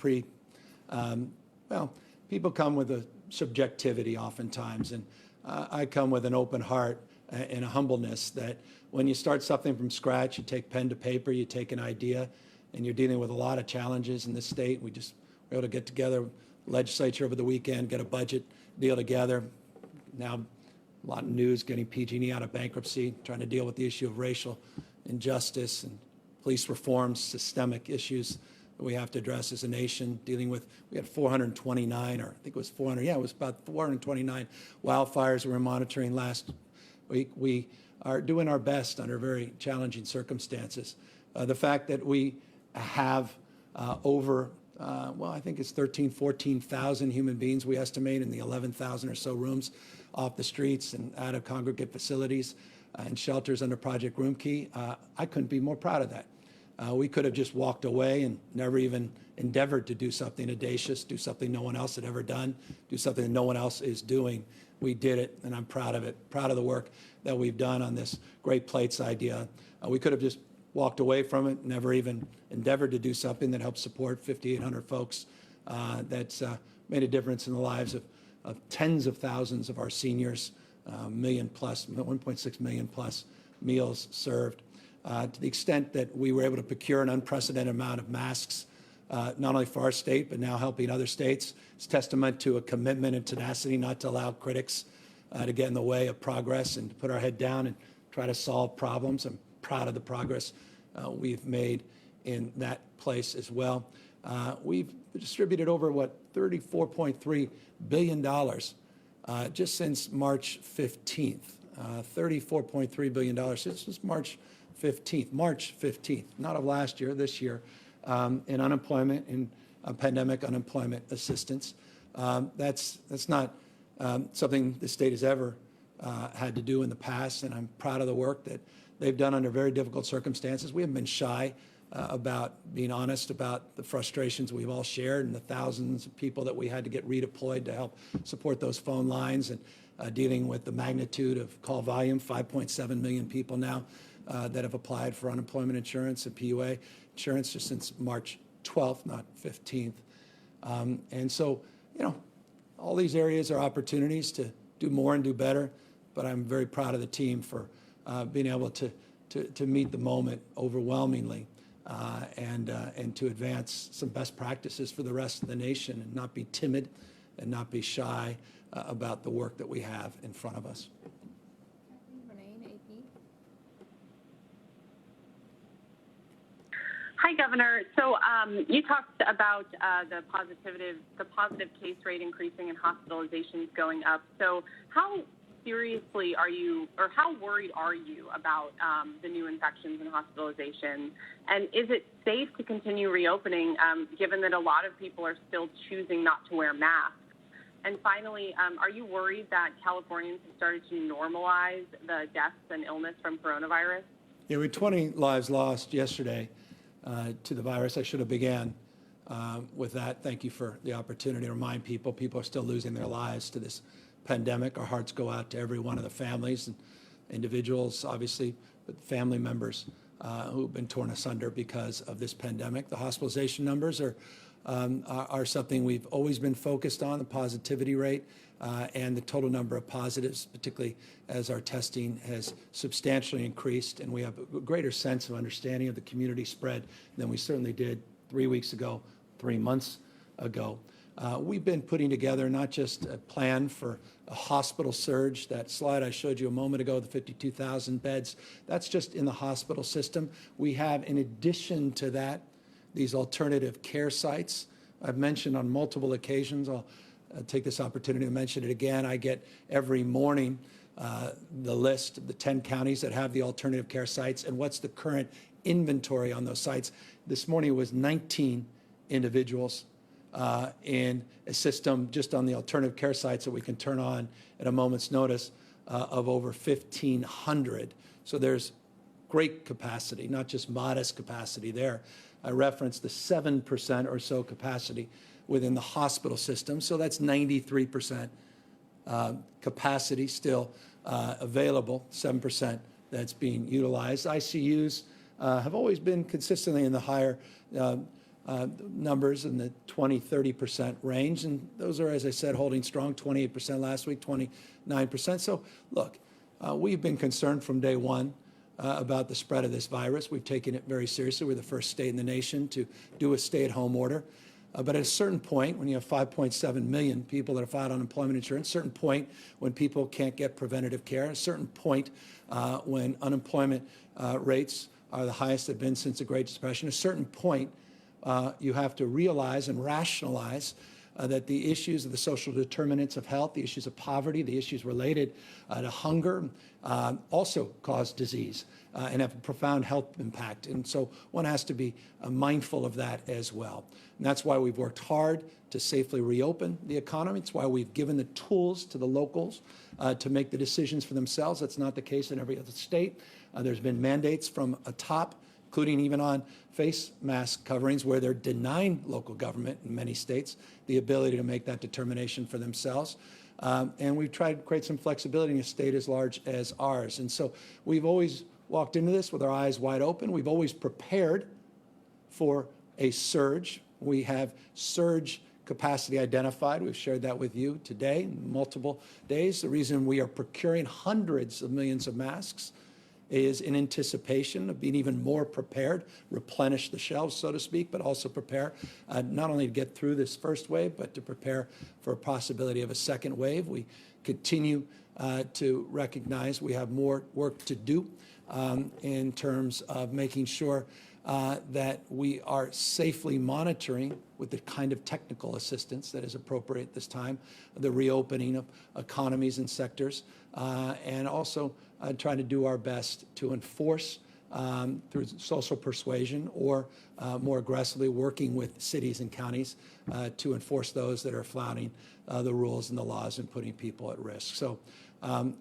people come with a subjectivity oftentimes, and I come with an open heart and a humbleness that when you start something from scratch, you take pen to paper, you take an idea, and you're dealing with a lot of challenges in this state. We just were able to get together, legislature over the weekend, get a budget deal together. Now, a lot of news getting PG&E out of bankruptcy, trying to deal with the issue of racial injustice and police reform, systemic issues that we have to address as a nation, dealing with, we had 429, or I think it was 400, it was about 429 wildfires we were monitoring last week. We are doing our best under very challenging circumstances. The fact that we have over I think it's 14,000 human beings we estimate in the 11,000 or so rooms off the streets and out of congregate facilities and shelters under Project Room Key. I couldn't be more proud of that. We could have just walked away and never even endeavored to do something audacious, do something no one else had ever done, do something that no one else is doing. We did it, and I'm proud of it, proud of the work that we've done on this Great Plates idea. We could have just walked away from it, never even endeavored to do something that helped support 5,800 folks that's made a difference in the lives of tens of thousands of our seniors, 1.6 million plus meals served. To the extent that we were able to procure an unprecedented amount of masks, not only for our state, but now helping other states, it's testament to a commitment and tenacity not to allow critics to get in the way of progress and to put our head down and try to solve problems. I'm proud of the progress we've made in that place as well. We've distributed over, $34.3 billion just since March 15th. $34.3 billion. This was March 15th, not of last year, this year, in unemployment, in pandemic unemployment assistance. That's not something the state has ever had to do in the past, and I'm proud of the work that they've done under very difficult circumstances. We haven't been shy about being honest about the frustrations we've all shared and the thousands of people that we had to get redeployed to help support those phone lines, and dealing with the magnitude of call volume, 5.7 million people now that have applied for unemployment insurance and PUA insurance just since March 12th, not 15th. And so, all these areas are opportunities to do more and do better, but I'm very proud of the team for being able to meet the moment overwhelmingly and to advance some best practices for the rest of the nation and not be timid and not be shy about the work that we have in front of us. Renee, AP. Hi, Governor. So you talked about the positive case rate increasing and hospitalizations going up. So how seriously are you, or how worried are you about the new infections and hospitalizations? And is it safe to continue reopening given that a lot of people are still choosing not to wear masks? And finally, are you worried that Californians have started to normalize the deaths and illness from coronavirus? Yeah, we had 20 lives lost yesterday to the virus. I should have began with that. Thank you for the opportunity to remind people. People are still losing their lives to this pandemic. Our hearts go out to every one of the families and individuals, obviously, but family members who've been torn asunder because of this pandemic. The hospitalization numbers are something we've always been focused on, the positivity rate and the total number of positives, particularly as our testing has substantially increased and we have a greater sense of understanding of the community spread than we certainly did 3 weeks ago, 3 months ago. We've been putting together not just a plan for a hospital surge. That slide I showed you a moment ago, the 52,000 beds, that's just in the hospital system. We have, in addition to that, these alternative care sites. I've mentioned on multiple occasions, I'll take this opportunity to mention it again. I get every morning the list of the 10 counties that have the alternative care sites and what's the current inventory on those sites. This morning it was 19 individuals in a system just on the alternative care sites that we can turn on at a moment's notice of over 1,500. So there's great capacity, not just modest capacity there. I referenced the 7% or so capacity within the hospital system. So that's 93% capacity still available, 7% that's being utilized. ICUs have always been consistently in the higher numbers in the 20-30% range. And those are, as I said, holding strong, 28% last week, 29%. So look, we've been concerned from day one about the spread of this virus. We've taken it very seriously. We're the first state in the nation to do a stay-at-home order. But at a certain point, when you have 5.7 million people that have filed unemployment insurance, a certain point when people can't get preventative care, a certain point when unemployment rates are the highest they've been since the Great Depression, a certain point you have to realize and rationalize that the issues of the social determinants of health, the issues of poverty, the issues related to hunger also cause disease and have a profound health impact. And so one has to be mindful of that as well. And that's why we've worked hard to safely reopen the economy. It's why we've given the tools to the locals to make the decisions for themselves. That's not the case in every other state. There's been mandates from atop, including even on face mask coverings, where they're denying local government in many states the ability to make that determination for themselves. And we've tried to create some flexibility in a state as large as ours. And so we've always walked into this with our eyes wide open. We've always prepared for a surge. We have surge capacity identified. We've shared that with you today in multiple days. The reason we are procuring hundreds of millions of masks is in anticipation of being even more prepared, replenish the shelves, so to speak, but also prepare not only to get through this first wave, but to prepare for a possibility of a second wave. We continue to recognize we have more work to do in terms of making sure that we are safely monitoring with the kind of technical assistance that is appropriate this time, the reopening of economies and sectors, and also trying to do our best to enforce through social persuasion or more aggressively working with cities and counties to enforce those that are flouting the rules and the laws and putting people at risk. So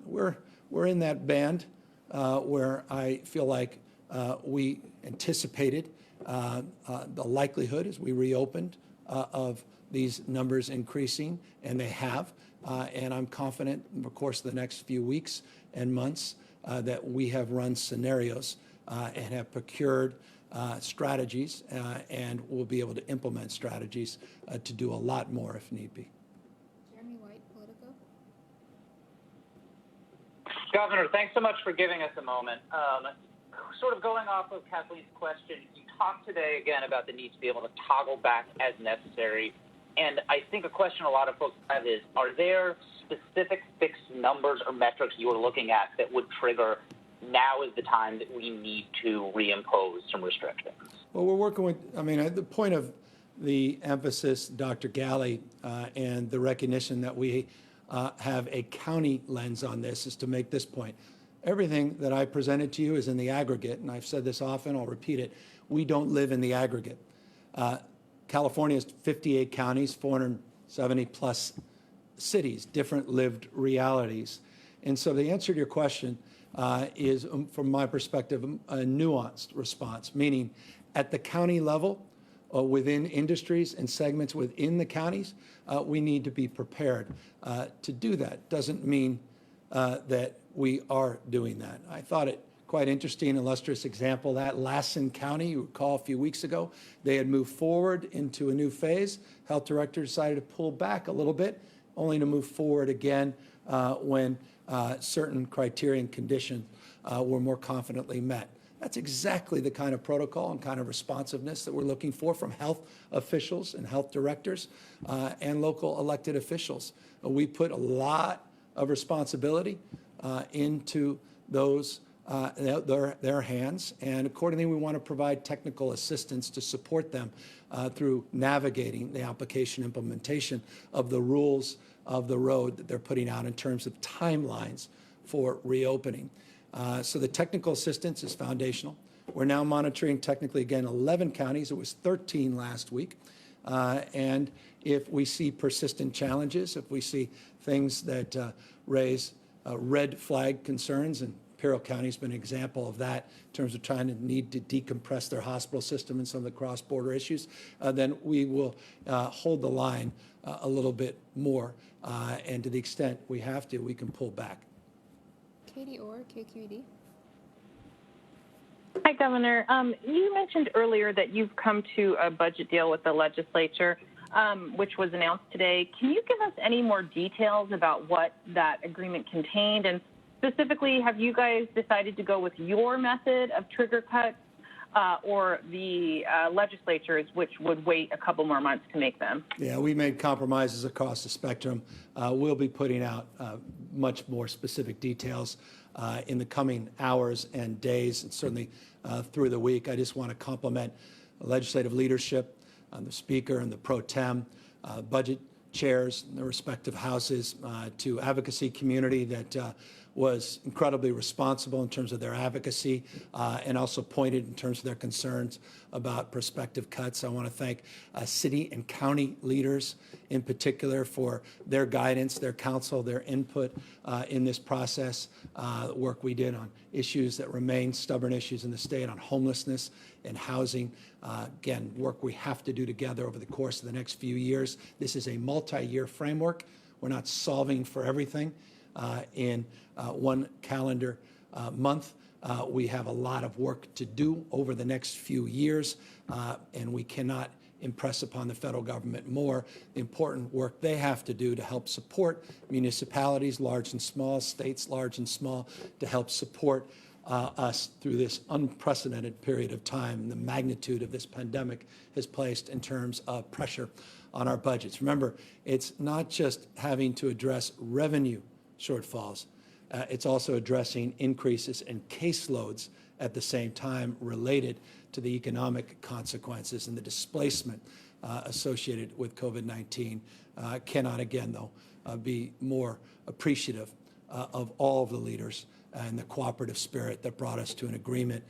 we're in that band where I feel like we anticipated the likelihood as we reopened of these numbers increasing, and they have. And I'm confident in the course of the next few weeks and months that we have run scenarios and have procured strategies and will be able to implement strategies to do a lot more if need be. Jeremy White, Politico. Governor, thanks so much for giving us a moment. Sort of going off of Kathleen's question, you talked today again about the need to be able to toggle back as necessary. And I think a question a lot of folks have is, are there specific fixed numbers or metrics you are looking at that would trigger now is the time that we need to reimpose some restrictions? Well, we're working with, I mean, the point of the emphasis, Dr. Galley, and the recognition that we have a county lens on this is to make this point. Everything that I presented to you is in the aggregate, and I've said this often, I'll repeat it. We don't live in the aggregate. California has 58 counties, 470 plus cities, different lived realities. And so the answer to your question is, from my perspective, a nuanced response, meaning at the county level, within industries and segments within the counties, we need to be prepared to do that. Doesn't mean that we are doing that. I thought it quite interesting, illustrious example, that Lassen County, you recall a few weeks ago, they had moved forward into a new phase. Health director decided to pull back a little bit, only to move forward again when certain criteria and conditions were more confidently met. That's exactly the kind of protocol and kind of responsiveness that we're looking for from health officials and health directors and local elected officials. We put a lot of responsibility into those their hands, and accordingly we want to provide technical assistance to support them through navigating the application implementation of the rules of the road that they're putting out in terms of timelines for reopening. So the technical assistance is foundational. We're now monitoring technically, again, 11 counties. It was 13 last week. And if we see persistent challenges, if we see things that raise red flag concerns, and Imperial County has been an example of that in terms of trying to need to decompress their hospital system and some of the cross-border issues, then we will hold the line a little bit more. And to the extent we have to, we can pull back. Katie Orr, KQED. Hi, Governor. You mentioned earlier that you've come to a budget deal with the legislature, which was announced today. Can you give us any more details about what that agreement contained? And specifically, have you guys decided to go with your method of trigger cuts or the legislature's, which would wait a couple more months to make them? Yeah, we made compromises across the spectrum. We'll be putting out much more specific details in the coming hours and days, and certainly through the week. I just want to compliment legislative leadership, the Speaker and the Pro Tem, budget chairs in the respective houses, to advocacy community that was incredibly responsible in terms of their advocacy and also pointed in terms of their concerns about prospective cuts. I want to thank city and county leaders in particular for their guidance, their counsel, their input in this process, work we did on issues that remain stubborn issues in the state on homelessness and housing. Again, work we have to do together over the course of the next few years. This is a multi-year framework. We're not solving for everything in one calendar month. We have a lot of work to do over the next few years, and we cannot impress upon the federal government more the important work they have to do to help support municipalities, large and small, states, large and small, to help support us through this unprecedented period of time. The magnitude of this pandemic has placed in terms of pressure on our budgets. Remember, it's not just having to address revenue shortfalls. It's also addressing increases in caseloads at the same time related to the economic consequences and the displacement associated with COVID-19. Cannot again, though, be more appreciative of all of the leaders and the cooperative spirit that brought us to an agreement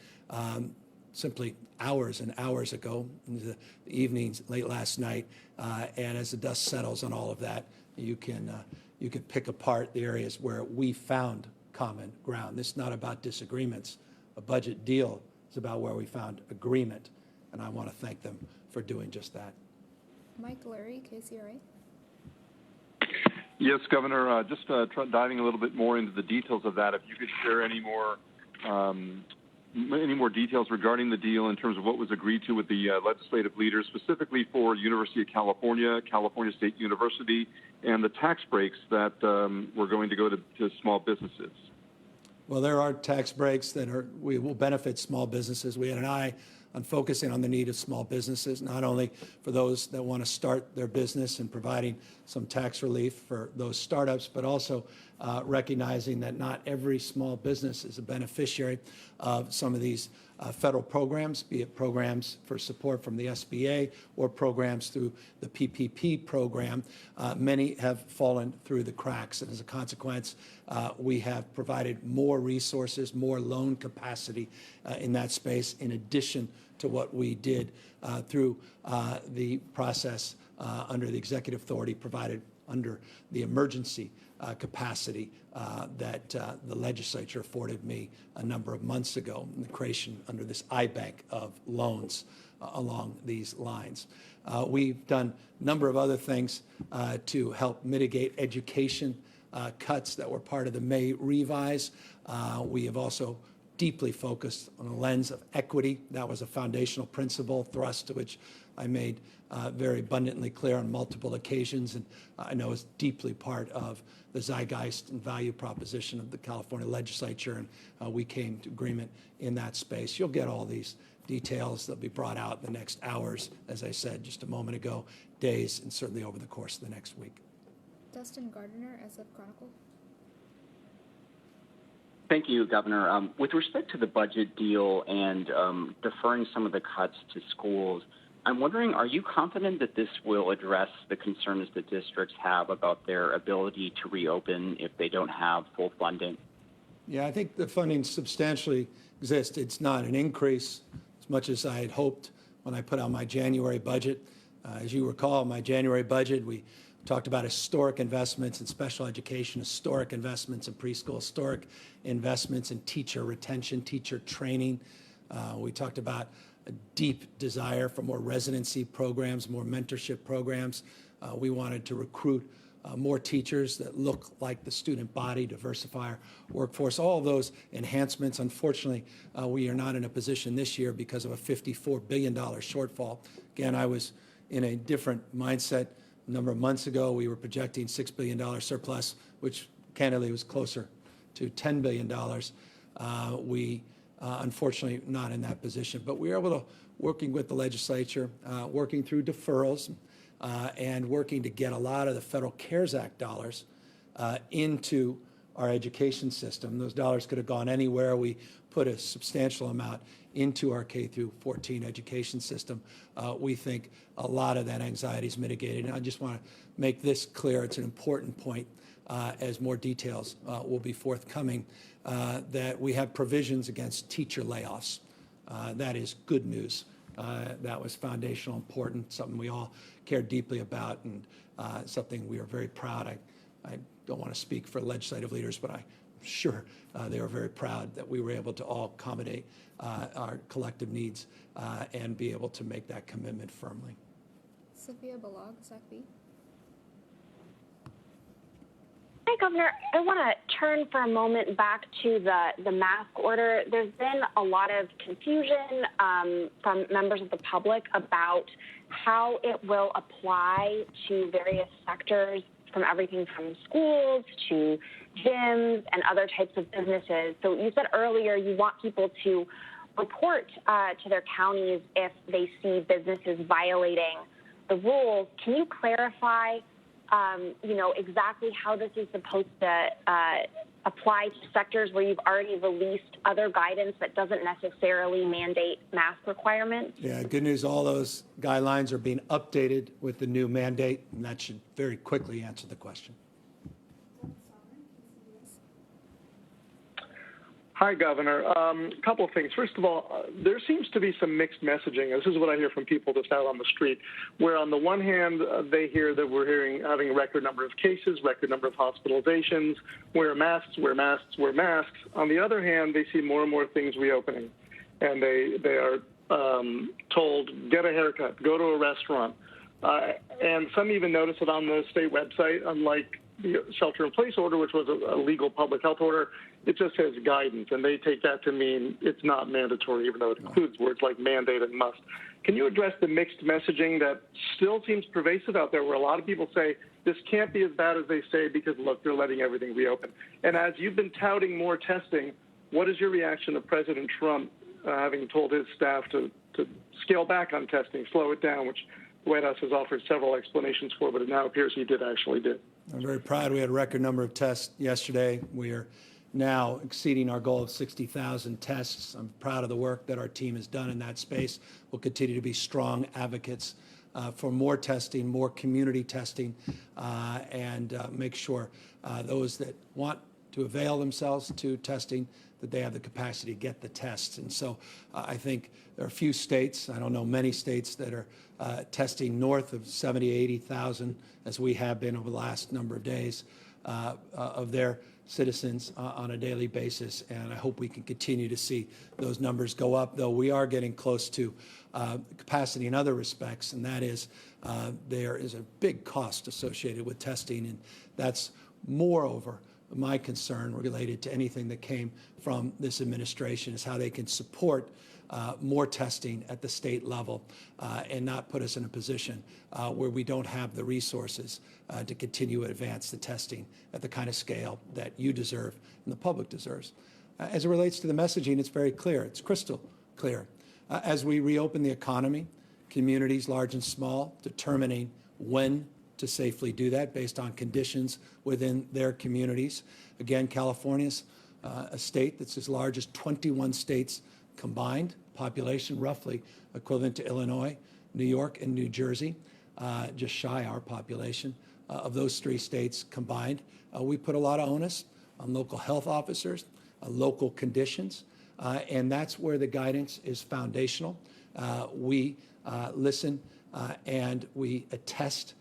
simply hours and hours ago, in the evenings, late last night. And as the dust settles on all of that, you can pick apart the areas where we found common ground. This is not about disagreements. A budget deal is about where we found agreement, and I want to thank them for doing just that. Mike Lurie, KCRA. Yes, Governor, just diving a little bit more into the details of that, if you could share any more details regarding the deal in terms of what was agreed to with the legislative leaders, specifically for University of California, California State University, and the tax breaks that were going to go to small businesses. Well, there are tax breaks that will benefit small businesses. We had an eye on focusing on the need of small businesses, not only for those that want to start their business and providing some tax relief for those startups, but also recognizing that not every small business is a beneficiary of some of these federal programs, be it programs for support from the SBA or programs through the PPP program. Many have fallen through the cracks, and as a consequence, we have provided more resources, more loan capacity in that space, in addition to what we did through the process under the executive authority provided under the emergency capacity that the legislature afforded me a number of months ago, in the creation under this iBank of loans along these lines. We've done a number of other things to help mitigate education cuts that were part of the May revise. We have also deeply focused on a lens of equity. That was a foundational principle thrust to which I made very abundantly clear on multiple occasions, and I know is deeply part of the zeitgeist and value proposition of the California legislature, and we came to agreement in that space. You'll get all these details. They'll be brought out in the next hours, as I said just a moment ago, days, and certainly over the course of the next week. Dustin Gardner, SF Chronicle. Thank you, Governor. With respect to the budget deal and deferring some of the cuts to schools, I'm wondering, are you confident that this will address the concerns that districts have about their ability to reopen if they don't have full funding? Yeah, I think the funding substantially exists. It's not an increase as much as I had hoped when I put out my January budget. As you recall, my January budget, we talked about historic investments in special education, historic investments in preschool, historic investments in teacher retention, teacher training. We talked about a deep desire for more residency programs, more mentorship programs. We wanted to recruit more teachers that look like the student body, diversify our workforce, all of those enhancements. Unfortunately, we are not in a position this year because of a $54 billion shortfall. Again, I was in a different mindset. A number of months ago, we were projecting $6 billion surplus, which candidly was closer to $10 billion. We unfortunately not in that position, but we were able to, working with the legislature, working through deferrals, and working to get a lot of the Federal CARES Act dollars into our education system. Those dollars could have gone anywhere. We put a substantial amount into our K through 14 education system. We think a lot of that anxiety is mitigated. And I just want to make this clear. It's an important point as more details will be forthcoming, that we have provisions against teacher layoffs. That is good news. That was foundational, important, something we all care deeply about, and something we are very proud. I don't want to speak for legislative leaders, but I'm sure they were very proud that we were able to all accommodate our collective needs and be able to make that commitment firmly. Sophia Balog, SACB. Hi, Governor. I want to turn for a moment back to the mask order. There's been a lot of confusion from members of the public about how it will apply to various sectors, from everything from schools to gyms and other types of businesses. So you said earlier you want people to report to their counties if they see businesses violating the rules. Can you clarify exactly how this is supposed to apply to sectors where you've already released other guidance that doesn't necessarily mandate mask requirements? Yeah, good news, all those guidelines are being updated with the new mandate, and that should very quickly answer the question. Hi, Governor. A couple of things. First of all, there seems to be some mixed messaging. This is what I hear from people just out on the street, where on the one hand, they hear that we're having a record number of cases, record number of hospitalizations, wear masks, wear masks, wear masks. On the other hand, they see more and more things reopening, and they are told, get a haircut, go to a restaurant. And some even notice it on the state website, unlike the shelter-in-place order, which was a legal public health order. It just says guidance, and they take that to mean it's not mandatory, even though it includes words like mandate and must. Can you address the mixed messaging that still seems pervasive out there, where a lot of people say this can't be as bad as they say because, look, they're letting everything reopen? And as you've been touting more testing, what is your reaction to President Trump having told his staff to scale back on testing, slow it down, which the White House has offered several explanations for, but it now appears he actually did? I'm very proud. We had a record number of tests yesterday. We are now exceeding our goal of 60,000 tests. I'm proud of the work that our team has done in that space. We'll continue to be strong advocates for more testing, more community testing, and make sure those that want to avail themselves to testing, that they have the capacity to get the tests. And so I think there are a few states, I don't know many states, that are testing north of 70, 80,000, as we have been over the last number of days, of their citizens on a daily basis. And I hope we can continue to see those numbers go up, though we are getting close to capacity in other respects, and that is there is a big cost associated with testing, and that's moreover my concern related to anything that came from this administration, is how they can support more testing at the state level and not put us in a position where we don't have the resources to continue to advance the testing at the kind of scale that you deserve and the public deserves. As it relates to the messaging, it's very clear. It's crystal clear. As we reopen the economy, communities large and small determining when to safely do that based on conditions within their communities. Again, California's a state that's as large as 21 states combined, population roughly equivalent to Illinois, New York, and New Jersey, just shy our population of those three states combined. We put a lot of onus on local health officers, local conditions, and that's where the guidance is foundational. We listen and we attest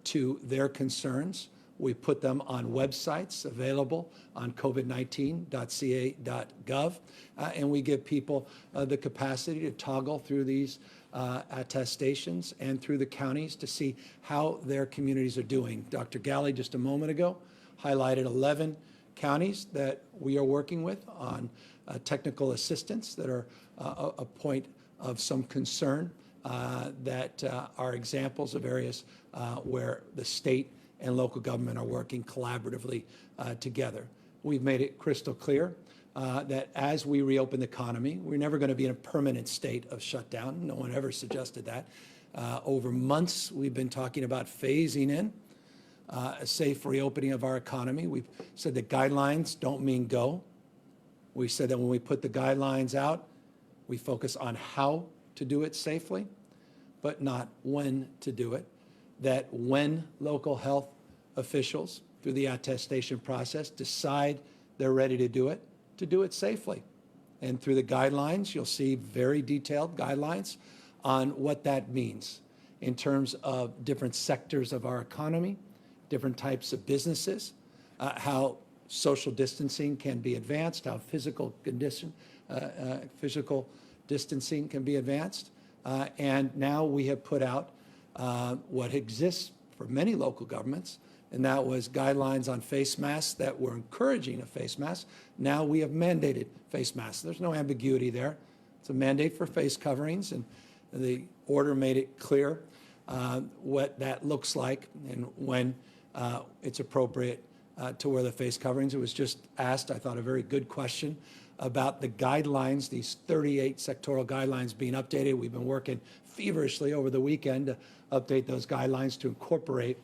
to their concerns. We put them on websites available on covid19.ca.gov, and we give people the capacity to toggle through these attestations and through the counties to see how their communities are doing. Dr. Galley, just a moment ago, highlighted 11 counties that we are working with on technical assistance that are a point of some concern that are examples of areas where the state and local government are working collaboratively together. We've made it crystal clear that as we reopen the economy, we're never going to be in a permanent state of shutdown. No one ever suggested that. Over months, we've been talking about phasing in a safe reopening of our economy. We've said that guidelines don't mean go. We said that when we put the guidelines out, we focus on how to do it safely, but not when to do it. That when local health officials, through the attestation process, decide they're ready to do it safely. And through the guidelines, you'll see very detailed guidelines on what that means in terms of different sectors of our economy, different types of businesses, how social distancing can be advanced, how physical distancing can be advanced. And now we have put out what exists for many local governments, and that was guidelines on face masks that were encouraging a face mask. Now we have mandated face masks. There's no ambiguity there. It's a mandate for face coverings, and the order made it clear what that looks like and when it's appropriate to wear the face coverings. It was just asked, I thought, a very good question about the guidelines, these 38 sectoral guidelines being updated. We've been working feverishly over the weekend to update those guidelines to incorporate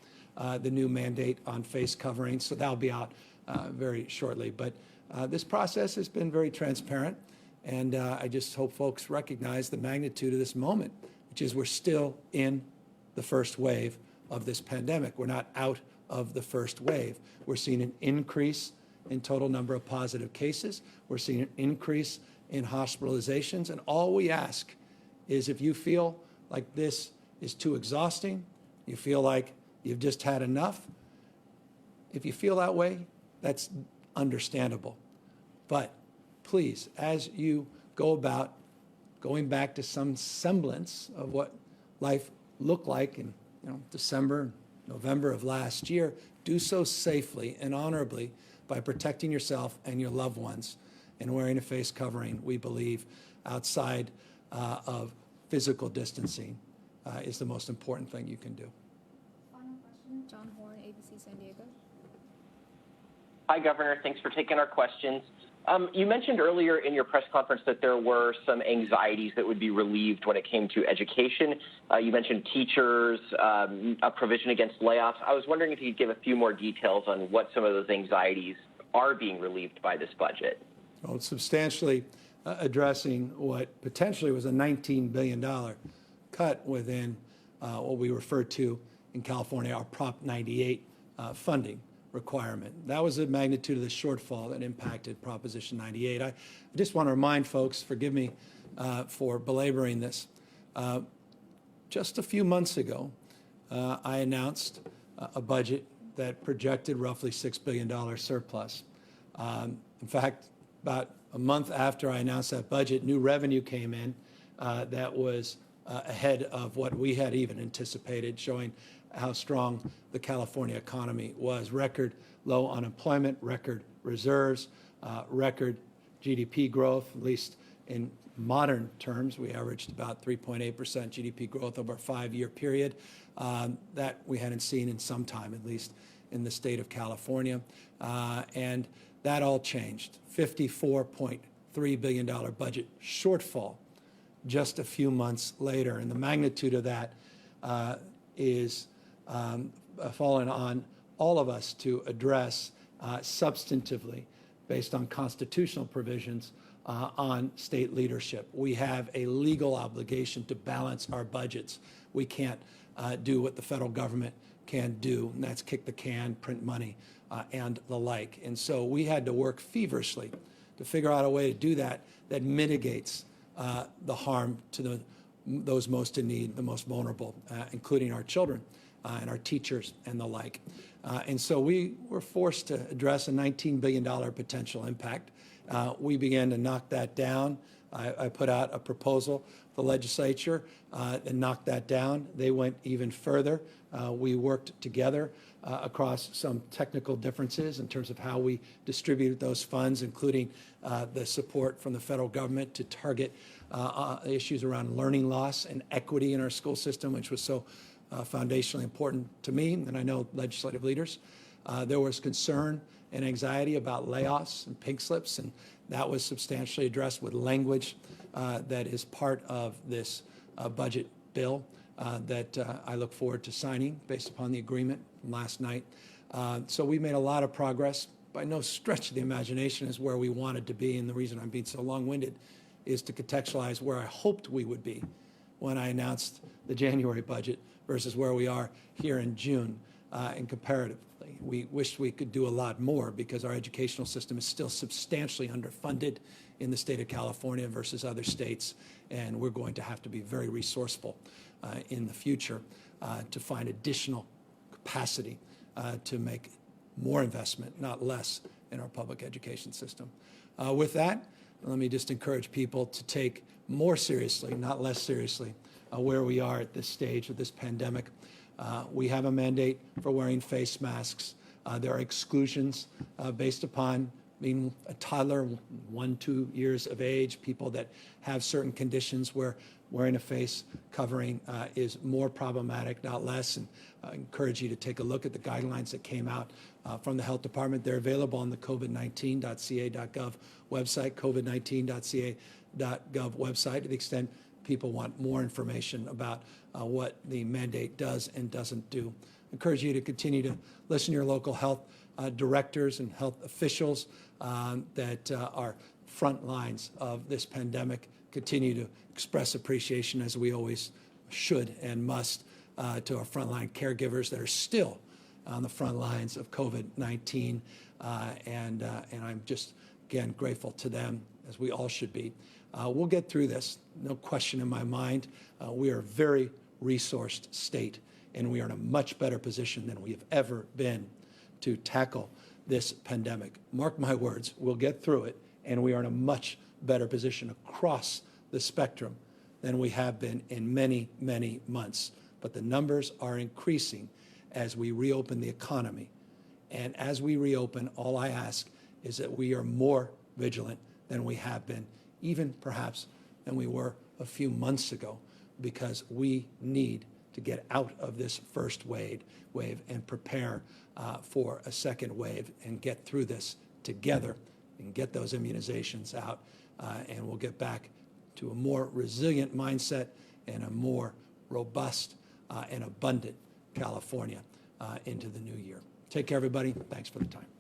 the new mandate on face coverings. So that'll be out very shortly. But this process has been very transparent, and I just hope folks recognize the magnitude of this moment, which is we're still in the first wave of this pandemic. We're not out of the first wave. We're seeing an increase in total number of positive cases. We're seeing an increase in hospitalizations. And all we ask is if you feel like this is too exhausting, you feel like you've just had enough, if you feel that way, that's understandable. But please, as you go about going back to some semblance of what life looked like in December, November of last year, do so safely and honorably by protecting yourself and your loved ones and wearing a face covering, we believe, outside of physical distancing is the most important thing you can do. Final question, John Horn, ABC San Diego. Hi, Governor. Thanks for taking our questions. You mentioned earlier in your press conference that there were some anxieties that would be relieved when it came to education. You mentioned teachers, a provision against layoffs. I was wondering if you could give a few more details on what some of those anxieties are being relieved by this budget. Well, it's substantially addressing what potentially was a $19 billion cut within what we refer to in California, our Prop 98 funding requirement. That was the magnitude of the shortfall that impacted Proposition 98. I just want to remind folks, forgive me for belaboring this, just a few months ago, I announced a budget that projected roughly $6 billion surplus. In fact, about a month after I announced that budget, new revenue came in that was ahead of what we had even anticipated, showing how strong the California economy was. Record low unemployment, record reserves, record GDP growth, at least in modern terms. We averaged about 3.8% GDP growth over a 5-year period that we hadn't seen in some time, at least in the state of California. And that all changed. $54.3 billion budget shortfall just a few months later. And the magnitude of that is fallen on all of us to address substantively based on constitutional provisions on state leadership. We have a legal obligation to balance our budgets. We can't do what the federal government can do, and that's kick the can, print money, and the like. And so we had to work feverishly to figure out a way to do that that mitigates the harm to those most in need, the most vulnerable, including our children and our teachers and the like. And so we were forced to address a $19 billion potential impact. We began to knock that down. I put out a proposal to the legislature and knocked that down. They went even further. We worked together across some technical differences in terms of how we distributed those funds, including the support from the federal government to target issues around learning loss and equity in our school system, which was so foundationally important to me, and I know legislative leaders. There was concern and anxiety about layoffs and pink slips, and that was substantially addressed with language that is part of this budget bill that I look forward to signing based upon the agreement from last night. So we made a lot of progress. By no stretch of the imagination is where we wanted to be, and the reason I'm being so long-winded is to contextualize where I hoped we would be when I announced the January budget versus where we are here in June. And comparatively, we wished we could do a lot more because our educational system is still substantially underfunded in the state of California versus other states, and we're going to have to be very resourceful in the future to find additional capacity to make more investment, not less, in our public education system. With that, let me just encourage people to take more seriously, not less seriously, where we are at this stage of this pandemic. We have a mandate for wearing face masks. There are exclusions based upon being a toddler, 1-2 years of age, people that have certain conditions where wearing a face covering is more problematic, not less. And I encourage you to take a look at the guidelines that came out from the health department. They're available on the covid19.ca.gov website, covid19.ca.gov website, to the extent people want more information about what the mandate does and doesn't do. I encourage you to continue to listen to your local health directors and health officials that are front lines of this pandemic. Continue to express appreciation, as we always should and must, to our frontline caregivers that are still on the front lines of COVID-19. And I'm just, again, grateful to them, as we all should be. We'll get through this, no question in my mind. We are a very resourced state, and we are in a much better position than we have ever been to tackle this pandemic. Mark my words, we'll get through it, and we are in a much better position across the spectrum than we have been in many, many months. But the numbers are increasing as we reopen the economy. And as we reopen, all I ask is that we are more vigilant than we have been, even perhaps than we were a few months ago, because we need to get out of this first wave and prepare for a second wave and get through this together and get those immunizations out. And we'll get back to a more resilient mindset and a more robust and abundant California into the new year. Take care, everybody. Thanks for the time.